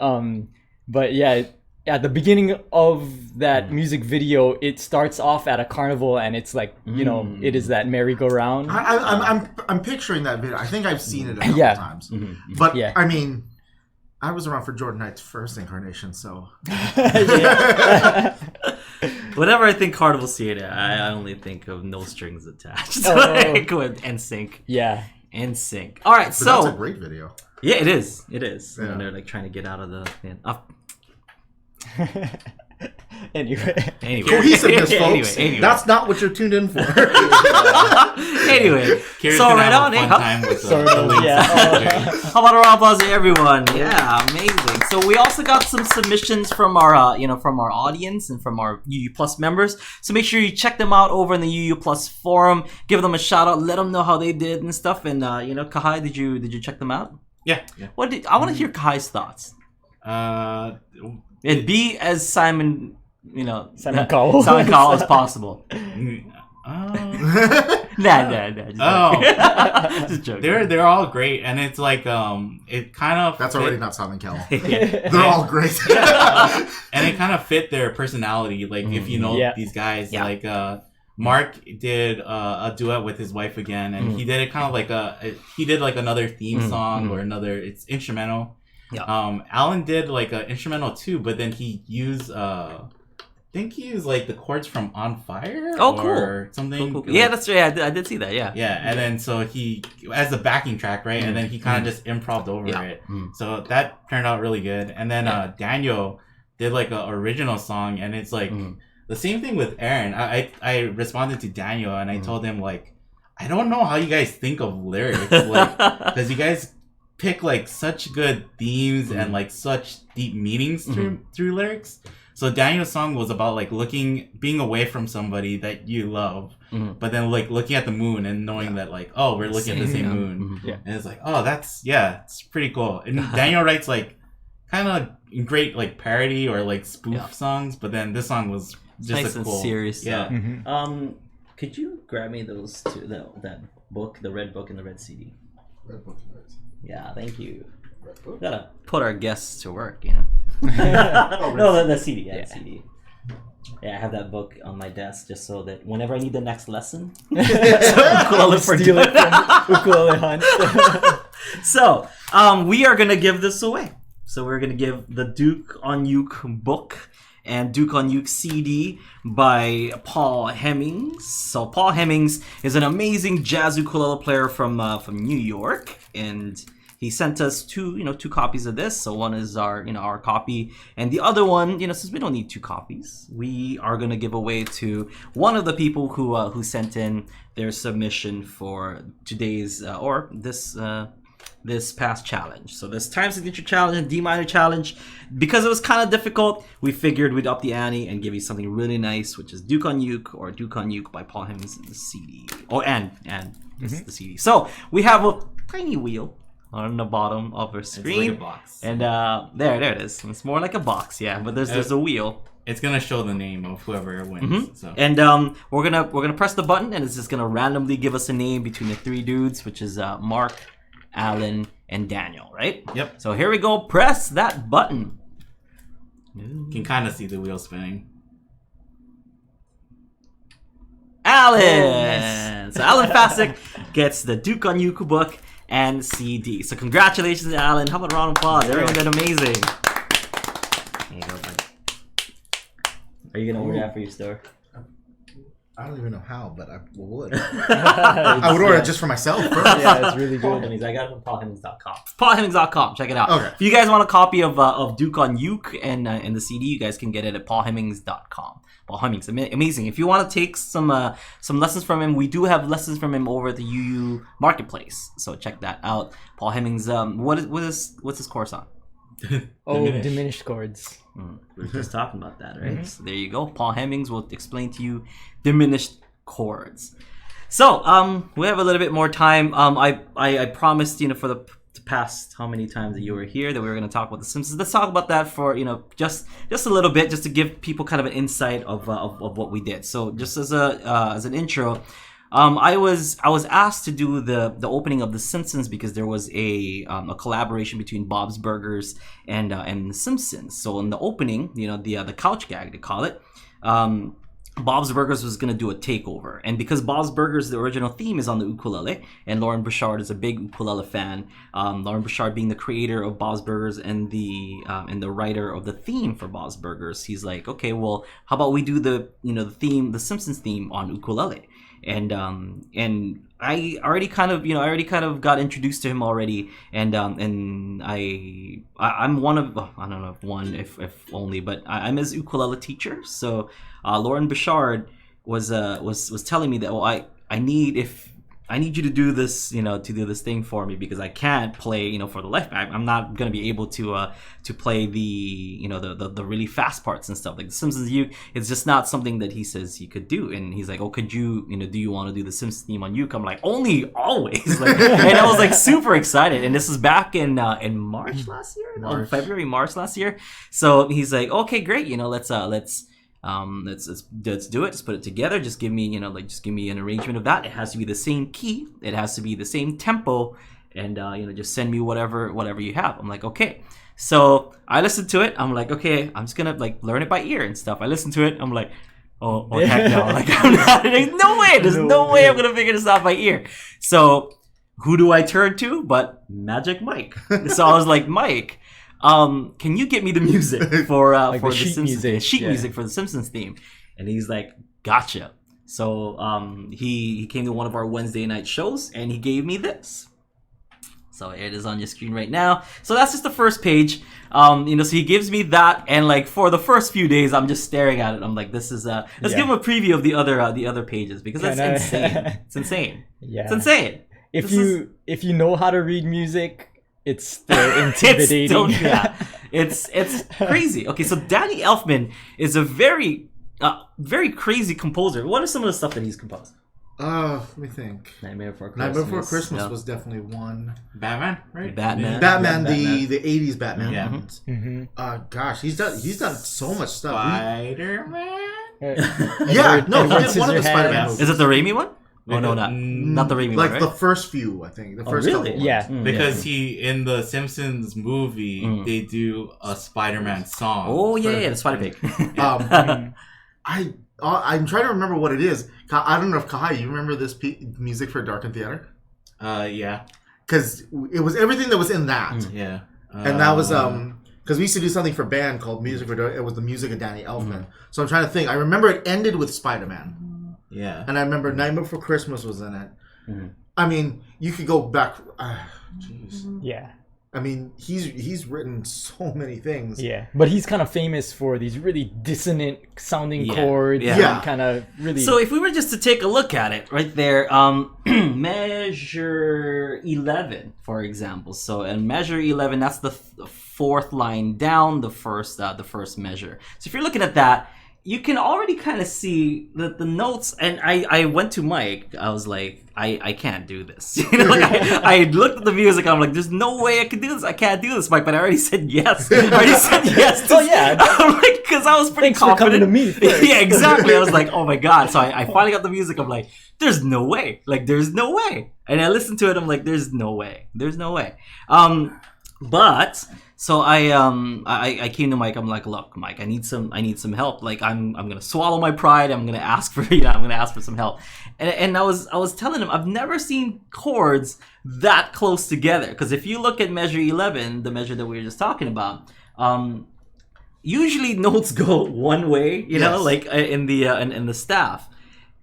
yeah, at the beginning of that music video, it starts off at a carnival, and it's like it is that merry-go-round. I'm picturing that video. I think I've seen it a couple Yeah. times. But Yeah. I mean, I was around for Jordan Knight's first incarnation, so Yeah. Whenever I think Carnival Theater, I only think of No Strings Attached. Oh. Like with NSYNC. Yeah. NSYNC. All right, but that's a so great video. yeah, it is. It is. Yeah. And they're like trying to get out of the. Anyway. Anyway, Cohesiveness, folks. Anyway. That's not what you're tuned in for. Anyway. Kira's So gonna right have on, a eh? fun time with Sorry, the links. yeah. How about a round of applause to everyone? Yeah, amazing. So we also got some submissions from our, from our audience and from our UU Plus members. So make sure you check them out over in the UU Plus forum. Give them a shout out. Let them know how they did and stuff. And Kahai, did you check them out? Yeah. I want to hear Kahai's thoughts. And be as Simon Cowell. Simon Cowell as possible. Nah. Just joking. They're all great, and it's like it kind of That's already not Simon Cowell. Yeah. They're all great. and it kind of fit their personality. Like if you know Yeah. these guys, Yeah. like Mark did a duet with his wife again, and he did it kind of like he did like another theme song or another. It's instrumental. Yeah. Alan did like an instrumental too, but then he used I think he used like the chords from On Fire. Oh, cool. Or something. Cool. Yeah, that's right. I did see that. Yeah. Yeah, and then so he as a backing track, right? And then he kind of just improv over it. So that turned out really good. And then Daniel did like an original song, and it's like the same thing with Aaron. I responded to Daniel, and I told him like, I don't know how you guys think of lyrics, like because you guys pick like such good themes and like such deep meanings through lyrics. So Daniel's song was about like being away from somebody that you love, but then like looking at the moon and knowing that like, oh, we're looking at the same moon. Yeah. And it's like, oh, it's pretty cool. And Daniel writes like kind of great like parody or like spoof songs, but then this song was just nice a and cool, serious. yeah. Could you grab me those two, that book, the red book and the red CD? Yeah, thank you. Gotta put our guests to work, No, the CD. Yeah, the CD. Yeah, I have that book on my desk just so that whenever I need the next lesson, Steal it from Ukulele Hunt. So, we are gonna give this away. So we're gonna give the Duke on Uke book and Duke on Uke CD by Paul Hemmings. So Paul Hemmings is an amazing jazz ukulele player from New York, and he sent us two copies of this. So one is our copy, and the other one, since we don't need 2 copies, we are gonna give away to one of the people who sent in their submission for today's or this past challenge. So this time signature challenge and D minor challenge, because it was kind of difficult, we figured we'd up the ante and give you something really nice, which is Duke on Uke or Duke on Uke by Paul Hemmings in the CD. Oh, and the CD. So we have a tiny wheel on the bottom of our screen. It's like a box. And there it is. It's more like a box, yeah. But there's a wheel. It's gonna show the name of whoever wins. So. And we're gonna press the button, and it's just gonna randomly give us a name between the 3 dudes, which is Mark, Alan, and Daniel, right? Yep. So here we go. Press that button. You can kind of see the wheel spinning. Alan! Oh, nice. So Alan Fasick gets the Duke on Uke book and CD. So congratulations, Alan. How about a round of applause? Everyone did amazing. There you go, bud. Are you going to order that for your store? I don't even know how, but I would. I would order it just for myself. Yeah, it's really Paul good. Hemmings. I got it from paulhemmings.com. Paulhemmings.com. Check it out. Okay. If you guys want a copy of Duke on Uke and the CD, you guys can get it at paulhemmings.com. Paul Hemmings, amazing. If you want to take some lessons from him, we do have lessons from him over at the UU Marketplace. So check that out. Paul Hemmings. What's his course on? Diminished chords. We were just talking about that, right? So there you go. Paul Hemmings will explain to you diminished chords. So we have a little bit more time. I promised for the past how many times that you were here that we were going to talk about the Simpsons. Let's talk about that for just a little bit, just to give people kind of an insight of what we did. So just as an intro. I was asked to do the opening of The Simpsons because there was a collaboration between Bob's Burgers and The Simpsons. So in the opening, the couch gag they call it, Bob's Burgers was gonna do a takeover, and because Bob's Burgers, the original theme is on the ukulele, and Lauren Bouchard is a big ukulele fan. Lauren Bouchard being the creator of Bob's Burgers and the writer of the theme for Bob's Burgers, he's like, okay, well, how about we do the theme, the Simpsons theme on ukulele. And I already kind of got introduced to him already, and I'm one of, I don't know if one if only, but I'm his ukulele teacher. So Lauren Bouchard was telling me that, well, I need you to do this, to do this thing for me, because I can't play, for the life. I'm not gonna be able to play the really fast parts and stuff like the Simpsons. It's just not something that he says he could do. And he's like, oh, could you, do you want to do the Simpsons theme on Uke? I'm like, only always. Like, and I was like super excited. And this is back in March last year, February, March last year. So he's like, okay, great. Let's do it. Just put it together. Just give me, just give me an arrangement of that. It has to be the same key. It has to be the same tempo, and just send me whatever you have. I'm like, okay. So I listened to it. I'm like, okay, I'm just gonna learn it by ear and stuff. I listened to it. I'm like, oh heck no! Like, I'm not. There's no way. There's no way I'm gonna figure this out by ear. So who do I turn to but Magic Mike? So I was like, Mike, can you get me the music for the sheet Simpsons music, music for the Simpsons theme? And he's like, gotcha. So he came to one of our Wednesday night shows and he gave me this. So it is on your screen right now. So that's just the first page. So he gives me that, and for the first few days I'm just staring at it. I'm like, this is let's give him a preview of the other pages, because that's insane. It's insane. Yeah. It's insane. If you know how to read music, it's still intimidating. It's crazy. Okay, so Danny Elfman is a very crazy composer. What are some of the stuff that he's composed? Let me think. Nightmare Before Christmas was definitely one. Batman, right? Batman, the 80s Batman. Yeah. Mm-hmm. Gosh, he's done so much stuff. Spider-Man? He did one of the Spider-Man movies. Is it the Raimi one? Oh no, not the Raimi one, right? The first few, I think. The first couple ones. Yeah. Because in the Simpsons movie, they do a Spider-Man song. Oh yeah, the Spider Pig. I'm trying to remember what it is. I don't know if Kahai, you remember this music for Dark and Theater? Yeah. Because it was everything that was in that. Yeah. And that was because we used to do something for band called Music for Dark. It was the music of Danny Elfman. So I'm trying to think. I remember it ended with Spider-Man. Yeah. And I remember Nightmare Before Christmas was in it. I mean, you could go back. Jeez. Yeah. I mean, he's written so many things. Yeah, but he's kind of famous for these really dissonant sounding chords. Yeah. And kind of really. So if we were just to take a look at it right there, measure 11, for example. So in measure 11, that's the fourth line down, the first measure. So if you're looking at that, you can already kind of see that the notes, and I went to Mike, I was like, I can't do this. You know, like I looked at the music, I'm like, there's no way I can do this. I can't do this, Mike, but I already said yes. Oh, yeah. I'm like, because I was pretty Thanks confident. for coming to me first. Yeah, exactly. I was like, oh my God. So I finally got the music. I'm like, there's no way. Like, there's no way. And I listened to it. I'm like, there's no way. There's no way. But so I came to Mike. I'm like, look, Mike, I need some help. Like I'm gonna swallow my pride. I'm gonna ask for I'm gonna ask for some help. And I was telling him I've never seen chords that close together. Because if you look at measure 11, the measure that we were just talking about, usually notes go one way. You know, like in the staff.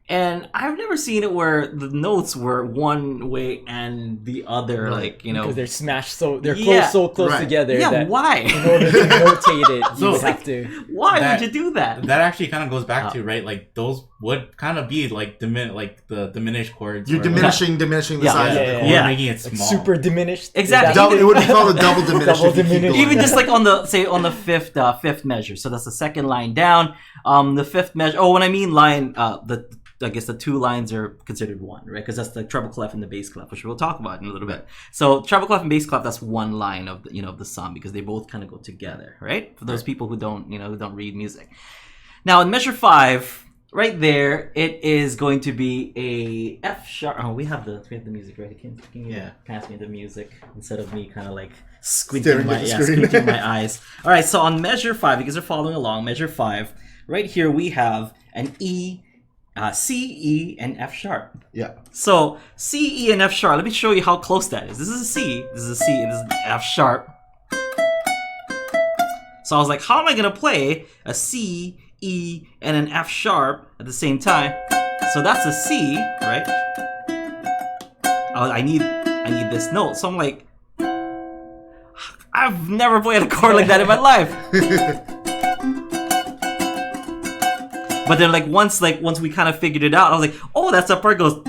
And I've never seen it where the notes were one way and the other, like, you know, because they're smashed they're close together. Yeah, that why? In order to notate it, you would have to. Why would you do that? That actually kind of goes back to, right, like those would kind of be like the diminished chords. You're diminishing the size of the chord. Yeah, making it small. Super diminished. Exactly. It would be called a double diminished. Double diminished. Even just like on the fifth measure. So that's the second line down. The fifth measure. Oh, when I mean line, I guess the two lines are considered one, right? Because that's the treble clef and the bass clef, which we'll talk about in a little bit. So treble clef and bass clef, that's one line of the song because they both kind of go together, right? For those people who don't read music. Now in measure 5, right there, it is going to be a F sharp. Oh, we have the music, right? Can you pass me the music instead of me kind of like squinting my eyes? All right, so on measure 5, because they're following along, measure 5, right here we have an E, C, E, and F sharp. Yeah. So C, E, and F sharp. Let me show you how close that is. This is a C. This is a C. And this is an F sharp. So I was like, how am I gonna play a C, E, and an F sharp at the same time? So that's a C, right? I need this note. So I'm like, I've never played a chord like that in my life. But then, like once we kind of figured it out, I was like, "Oh, that's that part goes."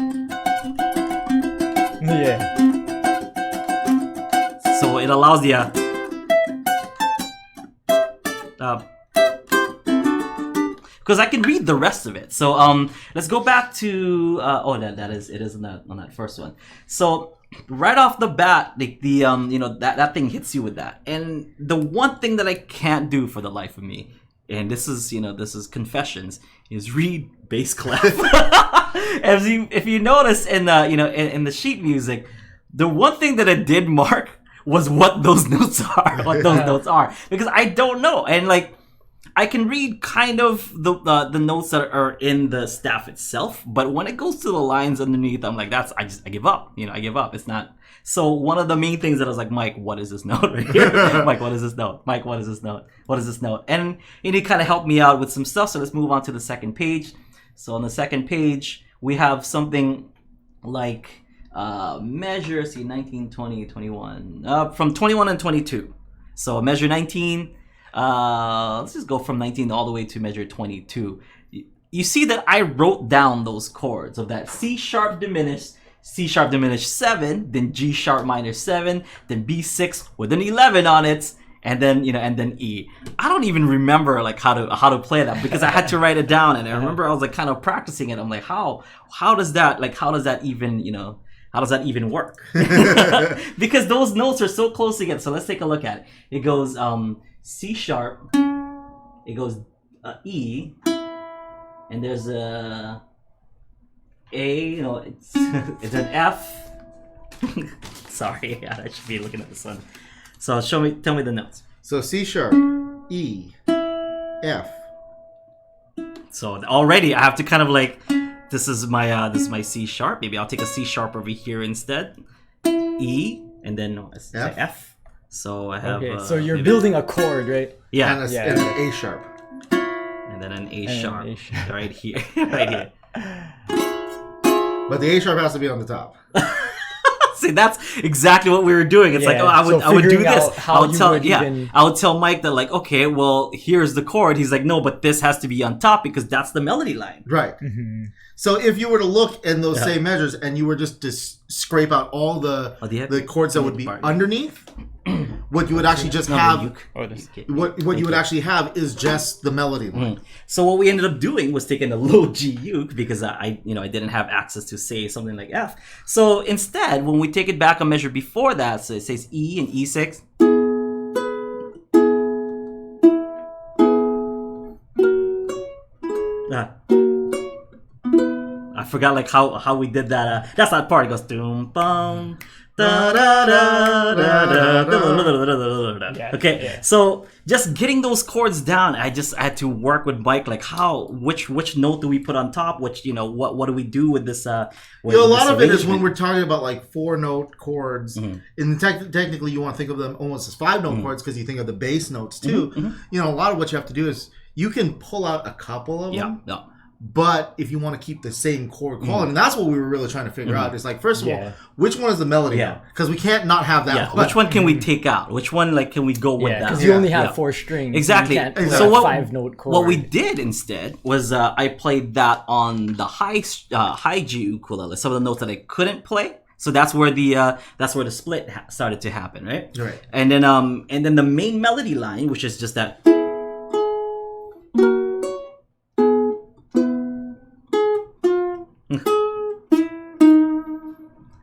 Yeah. So it allows the because I can read the rest of it. So let's go back to it is on that first one. So right off the bat, like the that thing hits you with that, and the one thing that I can't do for the life of me. And this is confessions, is read bass clef. If you notice in the sheet music, the one thing that I did mark was what those notes are, because I don't know, and like I can read kind of the notes that are in the staff itself, but when it goes to the lines underneath, I'm like, I give up. I give up. It's not. So one of the main things that I was like, Mike, what is this note right here? Mike, what is this note? Mike, what is this note? What is this note? And he kind of helped me out with some stuff. So let's move on to the second page. So on the second page, we have something like measure, 19, 20, 21, from 21 and 22. So measure 19, let's just go from 19 all the way to measure 22. You see that I wrote down those chords of that C sharp diminished, C sharp diminished 7, then G sharp minor 7, then B6 with an 11 on it, and then E. I don't even remember like how to play that because I had to write it down, and I remember I was like kind of practicing it. I'm like, how does that even work? Because those notes are so close together. So let's take a look at it. It goes C sharp, it goes E, and there's a it's an F. Sorry, I should be looking at the sun. So tell me the notes. So C sharp, E, F. So already I have to kind of like, this is my C sharp. Maybe I'll take a C sharp over here instead. E, and then F. So I have. Okay, so you're building a chord, right? Yeah. And an A sharp. And then an A sharp right here, right here. But the A sharp has to be on the top. See, that's exactly what we were doing. It's like, Yeah, oh, I would do figuring this. out how you would even- I would tell Mike that, like, okay, well, here's the chord. He's like, no, but this has to be on top because that's the melody line. Right. So if you were to look in those same measures and you were just to scrape out all the chords that would be underneath, what you would actually just have, what you would actually have is just the melody line. So what we ended up doing was taking a low G uke because I didn't have access to say something like F. So instead, when we take it back a measure before that, so it says E and E6. I forgot like how we did that. That's that part. It goes doom bum. Okay, so just getting those chords down, I had to work with Mike, like which note do we put on top, which what do we do with this? A lot of it is when we're talking about like 4-note chords, and technically you want to think of them almost as 5-note chords because you think of the bass notes too. A lot of what you have to do is you can pull out a couple of them. But if you want to keep the same chord quality, and that's what we were really trying to figure out. It's like, first of all, which one is the melody? Because we can't not have that. Which one can we take out? Which one can we go with that? Because you only have 4 strings. Exactly. So what 5-note chord. What we did instead was I played that on the high G ukulele. Some of the notes that I couldn't play. So that's where the split started to happen, right? Right. And then the main melody line, which is just that.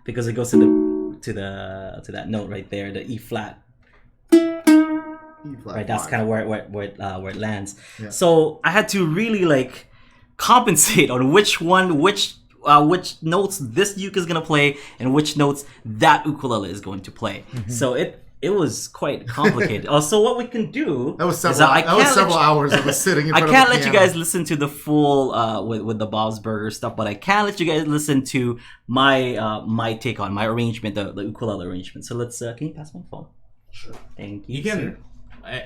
Because it goes to that note right there, the E flat. Right, that's kind of where it lands. Yeah. So I had to really like compensate on which notes this uke is gonna play and which notes that ukulele is going to play. So it was quite complicated. So what we can do that was several hours of us sitting in front I of can't the let you guys listen to the full with the Bob's Burger stuff, but I can let you guys listen to my take on my arrangement, the ukulele arrangement. So let's can you pass my phone? Sure. Thank you.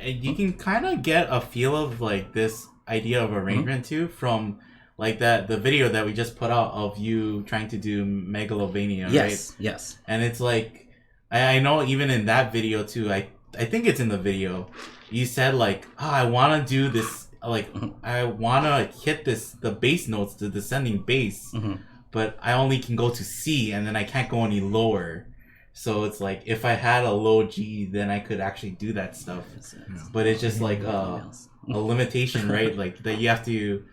You can kind of get a feel of like this idea of arrangement too from like the video that we just put out of you trying to do Megalovania, right? Yes. And it's like I know even in that video too, I think it's in the video, you said like, I want to do this, like, I want to hit the bass notes, the descending bass, but I only can go to C and then I can't go any lower. So it's like, if I had a low G, then I could actually do that stuff. But it's just like a limitation, right? Like that you have to,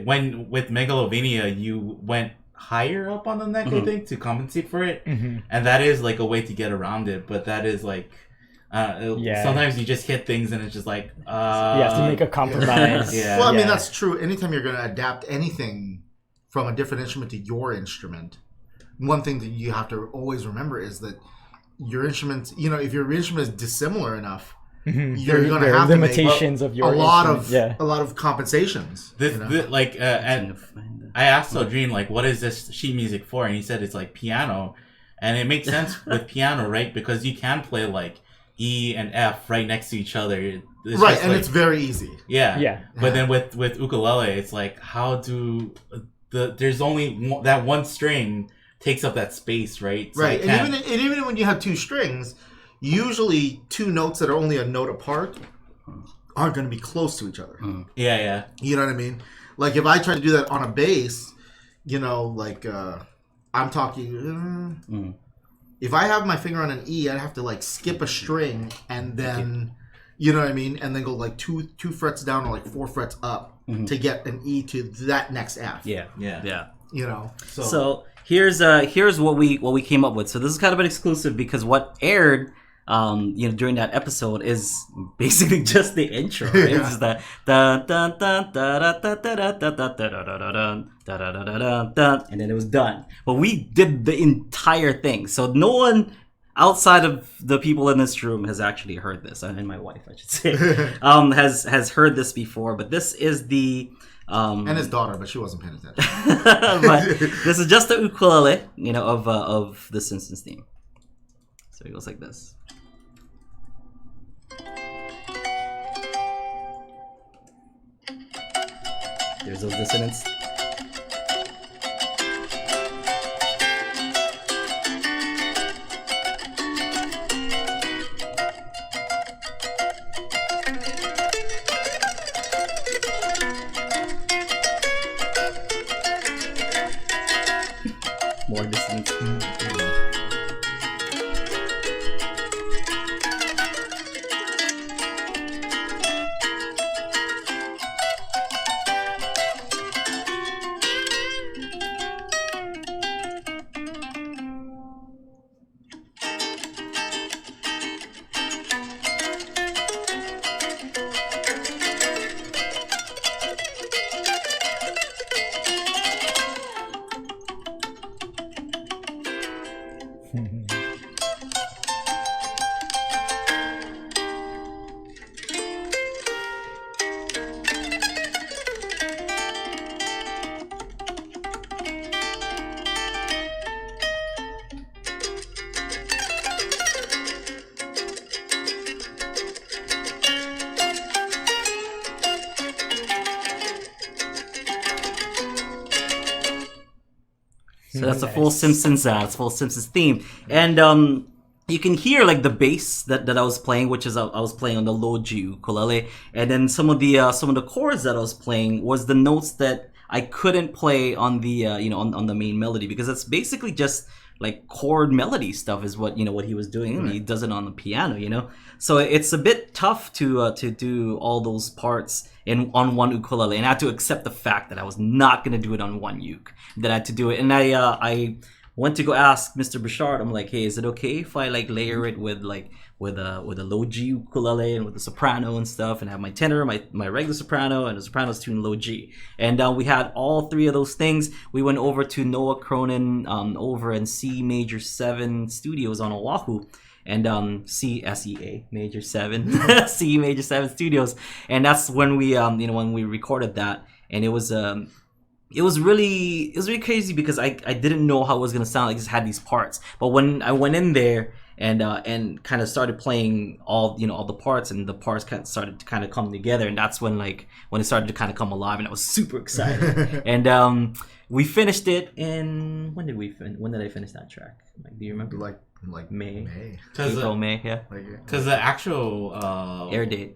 when with Megalovania, you went higher up on the neck, I think, to compensate for it, and that is like a way to get around it. But that is like, sometimes you just hit things and it's just like, you have to make a compromise. Well, I mean that's true. Anytime you're going to adapt anything from a different instrument to your instrument, one thing that you have to always remember is that your instrument, if your instrument is dissimilar enough, you're going to have limitations to of your a lot of compensations. And I asked Aldrine, like, what is this sheet music for? And he said it's like piano, and it makes sense with piano, right? Because you can play like E and F right next to each other. It's right, and it's very easy. Yeah. But then with ukulele, it's like, how do there's only that one string takes up that space, right? So right, and even when you have 2 strings, usually 2 notes that are only a note apart aren't going to be close to each other. Yeah. You know what I mean? Like if I try to do that on a bass, I'm talking. If I have my finger on an E, I'd have to like skip a string and then, you know what I mean, and then go like two frets down or like 4 frets up to get an E to that next F. Yeah. So here's what we came up with. So this is kind of an exclusive because what aired during that episode is basically just the intro. Right? It's just that dun dun dun dun dun dun dun dun dun dun dun, and then it was done. But we did the entire thing, so no one outside of the people in this room has actually heard this, and my wife, I should say, has heard this before. But this is the and his daughter, but she wasn't paying attention. But this is just the ukulele, of the Simpsons theme. So it goes like this. There's those dissonants. more dissonance. So that's a full Simpsons, theme, and you can hear like the bass that I was playing, which is I was playing on the low G ukulele, and then some of the chords that I was playing was the notes that I couldn't play on the on the main melody, because it's basically just like chord melody stuff is what what he was doing. Right. He does it on the piano, so it's a bit tough to do all those parts on one ukulele, and I had to accept the fact that I was not gonna do it on one uke, that I had to do it. And I went to go ask Mr. Bouchard, I'm like, hey, is it okay if I like layer it with a low G ukulele and with the soprano and stuff, and have my tenor, my regular soprano, and the soprano's tuned low G. And we had all three of those things. We went over to Noah Cronin over in C major 7 studios on Oahu, and CSEA major 7 C major 7 studios, and that's when we when we recorded that. And it was really crazy, because I didn't know how it was gonna sound. I just had these parts, but when I went in there and kind of started playing all all the parts, and the parts started to kind of come together, and that's when it started to kind of come alive, and I was super excited. And we finished it in when did I finish that track? Like, do you remember? Like May. April, May, yeah. Because the actual air date,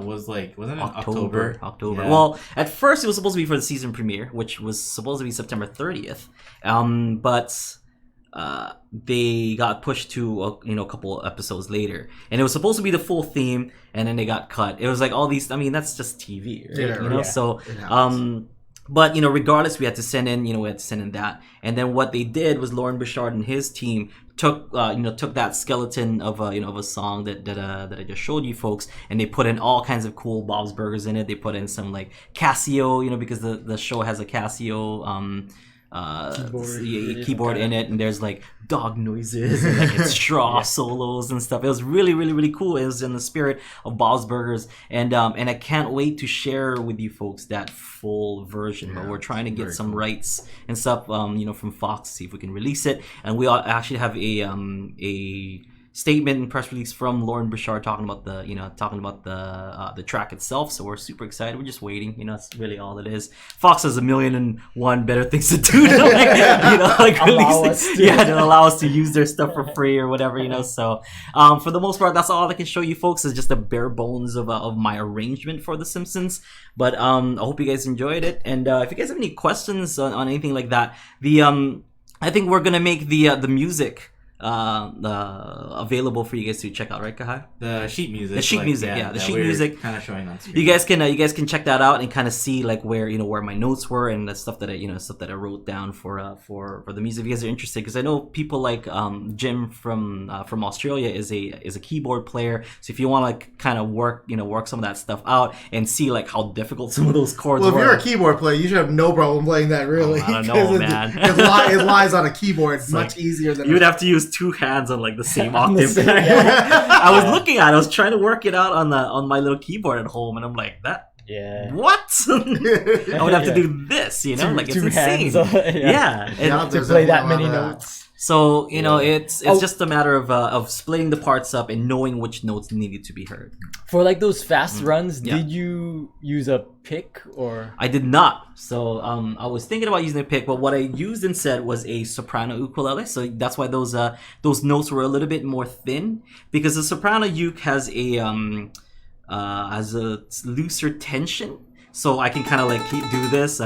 was wasn't it October? Yeah. Well, at first it was supposed to be for the season premiere, which was supposed to be September 30th, but they got pushed to a couple episodes later, and it was supposed to be the full theme, and then they got cut. It was like all these. I mean, that's just TV, right? Yeah, So but regardless, we had to send in that, and then what they did was Lauren Bouchard and his team took that skeleton of a song that I just showed you folks, and they put in all kinds of cool Bob's Burgers in it. They put in some like Casio, because the show has a Casio keyboard in it, and there's like dog noises and like straw solos and stuff. It was really cool. It was in the spirit of Bob's Burgers, and I can't wait to share with you folks that full version. But we're trying to get some rights and stuff from Fox, see if we can release it. And we actually have a statement and press release from Lauren Bouchard talking about the track itself. So we're super excited. We're just waiting. That's really all it is. Fox has 1,000,001 better things to do to to allow us to use their stuff for free or whatever. So for the most part, that's all I can show you folks, is just the bare bones of my arrangement for The Simpsons. But I hope you guys enjoyed it. And if you guys have any questions on anything like that, I think we're gonna make the music available for you guys to check out, right, Kahai? The sheet music. The sheet music, the sheet music. Kind of showing on screen. You guys can check that out and kind of see like where my notes were, and the stuff that I wrote down for the music. If you guys are interested, because I know people like Jim from Australia is a keyboard player. So if you want to kind of work some of that stuff out and see like how difficult some of those chords were. Well, if you're a keyboard player, you should have no problem playing that, really. I don't know, man. It lies on a keyboard much easier than you would have to use 2 hands on like the same octave. I was looking at it. I was trying to work it out on my little keyboard at home, and I'm like, what? I would have to do this, it's insane. To play that many notes. So it's just a matter of splitting the parts up and knowing which notes needed to be heard. For like those fast runs, did you use a pick or? I did not. So I was thinking about using a pick, but what I used instead was a soprano ukulele. So that's why those notes were a little bit more thin, because the soprano uke has a looser tension. So I can kind of like do this.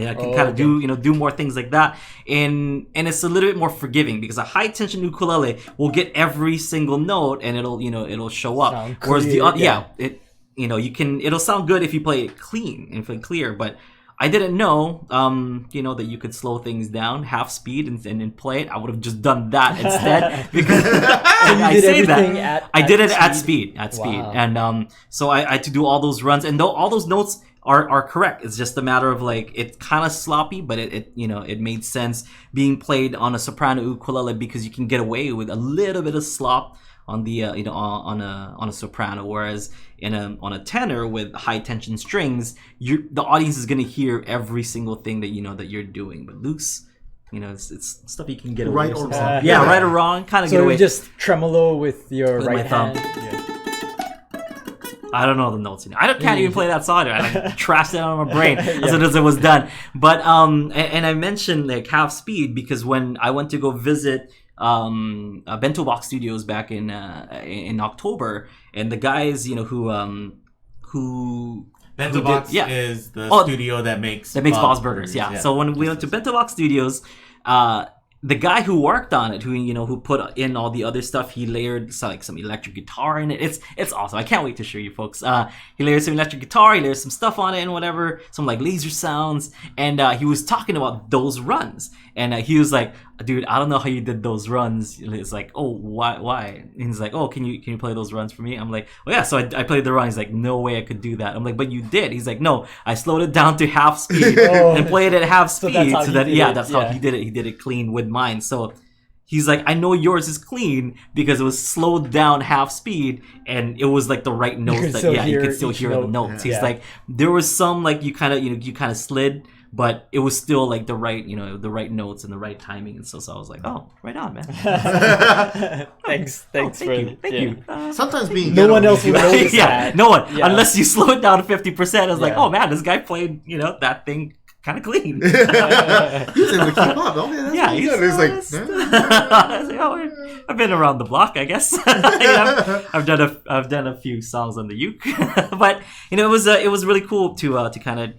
I can kind of do more things like that, and it's a little bit more forgiving because a high tension ukulele will get every single note and it'll show up. Sound Whereas clear, it'll sound good if you play it clean and clear, but I didn't know, that you could slow things down half speed and play it. I would have just done that instead because I did it at speed, Wow. and so I had to do all those runs, and all those notes are correct. It's just a matter of like it's kind of sloppy, but it made sense being played on a soprano ukulele because you can get away with a little bit of slop on the on a soprano, whereas on a tenor with high tension strings, the audience is gonna hear every single thing that you're doing. But loose, it's stuff you can get away Right or with. wrong. Yeah, right or wrong, kind of get So away. you just tremolo with your With right my thumb. hand. Yeah. I don't know the notes. I can't even play that song. I trashed it out of my brain as soon as it was done. But and I mentioned like half speed because when I went to go visit Bento Box Studios back in October, and the guys who Bento Box is the studio that makes Bob's Burgers. Yeah. So when we went to Bento Box Studios, the guy who worked on it, who put in all the other stuff, he layered some electric guitar in it. It's awesome. I can't wait to show you folks. He layered some electric guitar, he layered some stuff on it and whatever, some like laser sounds, and he was talking about those runs, and he was like, "Dude, I don't know how you did those runs." It's like, "Oh, why?" And he's like, "Oh, can you play those runs for me?" I'm like, "Well, yeah." So I played the run. He's like, "No way I could do that." I'm like, "But you did." He's like, "No, I slowed it down to half speed and played it at half speed." That's how he did it. He did it clean with mine. So he's like, "I know yours is clean because it was slowed down half speed and it was like the right notes you could still hear the notes." He's like, "There was some like you kind of slid, but it was still like the right notes and the right timing." And so I was like, "Oh, right on, man." Thank you. Sometimes being No one else would notice yeah, that. no one Yeah. unless you slow it down to 50%. I was like, "Oh man, this guy played that thing kind of clean." He was able to keep up. Okay, that's Yeah, pretty he's good. It's I was like, "Oh, I've been around the block, I guess." I've done a few songs on the uke, but it was really cool to kind of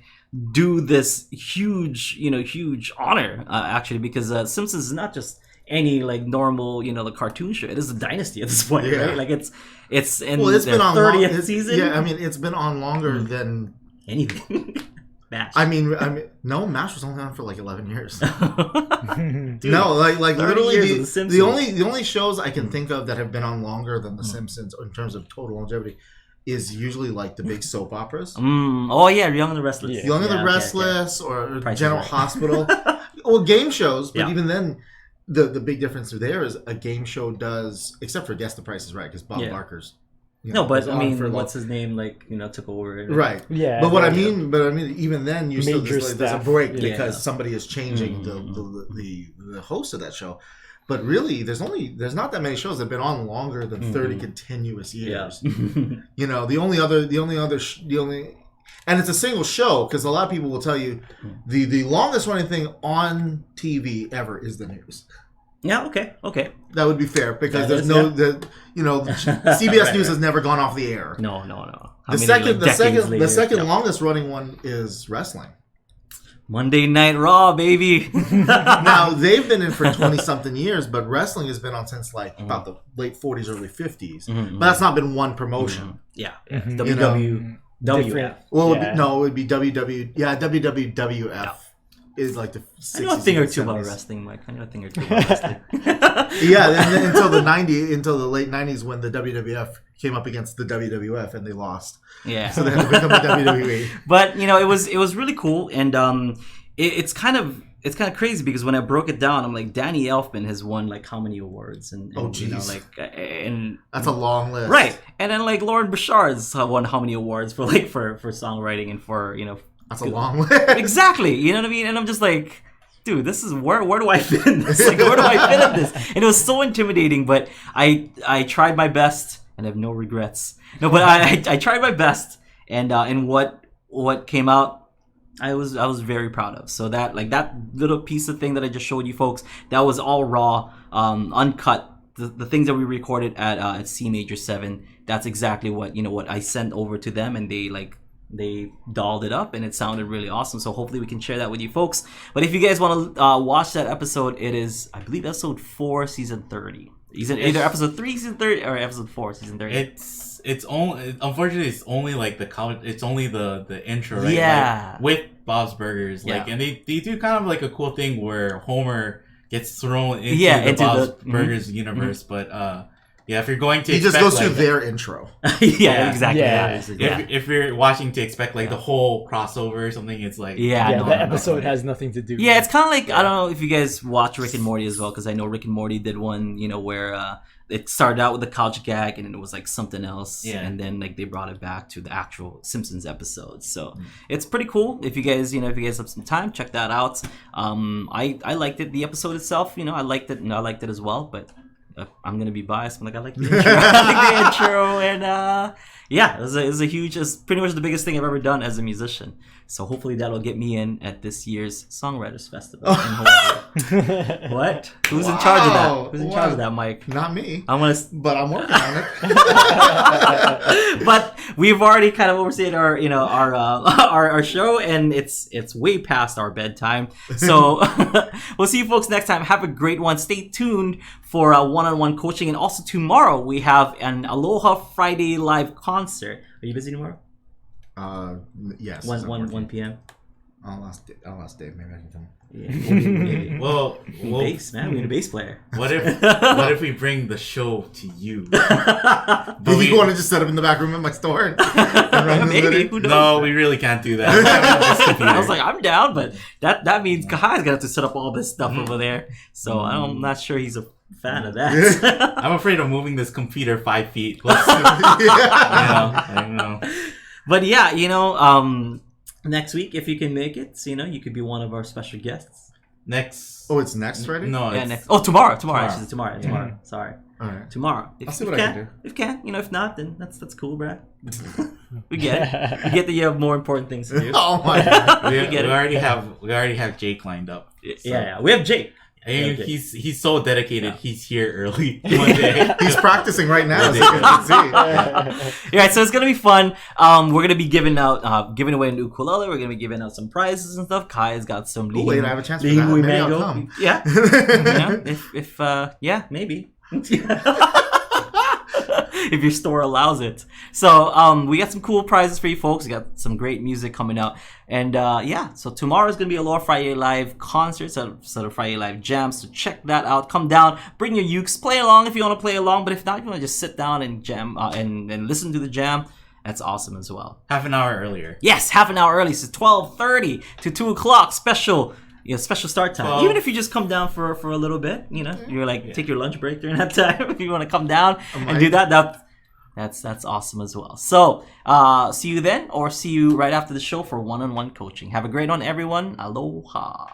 do this huge honor actually, because Simpsons is not just any like normal the cartoon show. It is a dynasty at this point, right? Like it's in it's their been on 30th season. Yeah, I mean it's been on longer than anything. MASH. I mean, no, MASH was only on for like 11 years. No, like literally the only shows I can think of that have been on longer than The Simpsons in terms of total longevity is usually like the big soap operas. Oh yeah, Young and the Restless. Young and the Restless or General Hospital. Well, game shows, but even then, the big difference there is a game show does, except for Guess the Price is Right, because Bob Barker's. No, but I mean, what's his name? Like, took over. Right. Yeah. But what I mean, even then, you still there's a break because somebody is changing the host of that show. But really, there's not that many shows that have been on longer than 30 continuous years. Yeah. The only and it's a single show, because a lot of people will tell you the longest running thing on TV ever is the news. Yeah. Okay. That would be fair, because there's CBS News has never gone off the air. No. The second longest running one is wrestling. Monday Night Raw, baby. Now they've been in for 20 something years, but wrestling has been on since like about the late 40s, early 50s. But that's not been one promotion. Yeah. WWF. Well, it would be WW. Yeah, WWF is like the 60s. I know a thing or two about wrestling, Mike. I know a thing or two about wrestling. Yeah, and then until the late 90s, when the WWF came up against the WWF and they lost. Yeah. So they had to become the WWE. But it was really cool, and it's kind of crazy, because when I broke it down, I'm like, Danny Elfman has won like how many awards, and and that's a long list, right? And then like Lauren Bouchard's won how many awards for songwriting and for that's a long list. Exactly, you know what I mean? And I'm just like, dude, this is where do I fit in this? Like, where do I fit in this? And it was so intimidating, but I tried my best and I have no regrets. No, but I tried my best, and what came out, I was very proud of. So that little piece of thing that I just showed you folks, that was all raw, uncut. The things that we recorded at C major 7, that's exactly what I sent over to them, and they they dolled it up and it sounded really awesome. So hopefully we can share that with you folks. But if you guys want to watch that episode, it is, I believe, episode 4, season 30. Either episode 3, season 30, or episode 4, season 30. It's only, unfortunately, it's only like the college. It's only the intro, right? Yeah. Like, with Bob's Burgers, like, and they do kind of like a cool thing where Homer gets thrown into the Bob's Burgers universe, but yeah, if you're going to, he just goes through their intro. Yeah, exactly. If you're watching to expect like the whole crossover or something, it's like the episode has nothing to do. Yeah, it's kind of like, I don't know if you guys watch Rick and Morty as well, because I know Rick and Morty did one, you know, where it started out with the couch gag and then it was like something else, and then like they brought it back to the actual Simpsons episode. So it's pretty cool. If you guys have some time, check that out. I liked it. The episode itself, you know, I liked it, and I liked it as well, but I'm gonna be biased. But like, I like the intro. I like the intro, and yeah, it was a huge. It's pretty much the biggest thing I've ever done as a musician. So hopefully that'll get me in at this year's Songwriters Festival in Hawaii. What? Who's in charge of that? Who's in charge of that, Mike? Not me. But I'm working on it. But we've already kind of overstayed our our show, and it's way past our bedtime. So we'll see you folks next time. Have a great one. Stay tuned for one-on-one coaching, and also tomorrow we have an Aloha Friday live concert. Are you busy tomorrow? Yes. 1 p.m. I'll ask Dave. Maybe I can come. Yeah, maybe. Well, bass, man. We need a bass player. What if we bring the show to you? Do you want to just set up in the back room at my store? And maybe. Who knows? No, we really can't do that. I was like, I'm down, but that means Kahai's gonna have to set up all this stuff over there. So I'm not sure he's a fan of that. I'm afraid of moving this computer 5 feet. I don't know. But yeah, next week, if you can make it, you could be one of our special guests. Next. Oh, it's next Friday? No. Yeah, next. Oh, tomorrow. Actually, tomorrow. Sorry. All right. Tomorrow. I'll see what I can do. If you can, if not, then that's cool, Brad. We get it. We get that you have more important things to do. Oh my God. we already have Jake lined up. So. Yeah. We have Jake. He's so dedicated. Yeah. He's here early one day. He's practicing right now, as you can see. Yeah, so it's gonna be fun. We're gonna be giving away an ukulele. We're gonna be giving out some prizes and stuff. Kai's got some. Wait, I have a chance for that. Maybe I'll come. Yeah. If maybe. If your store allows it. So we got some cool prizes for you folks. We got some great music coming out. And so tomorrow is going to be a Aloha Friday Live concert, sort of Friday Live jam. So check that out. Come down, bring your ukes, play along if you want to play along. But if not, if you want to just sit down and jam and listen to the jam, that's awesome as well. Half an hour earlier. Yes, half an hour early. So 12:30 to 2 o'clock special start time. 12. Even if you just come down for a little bit, you're like take your lunch break during that time. If you want to come down and do that's awesome as well. So see you then, or see you right after the show for one-on-one coaching. Have a great one, everyone. Aloha.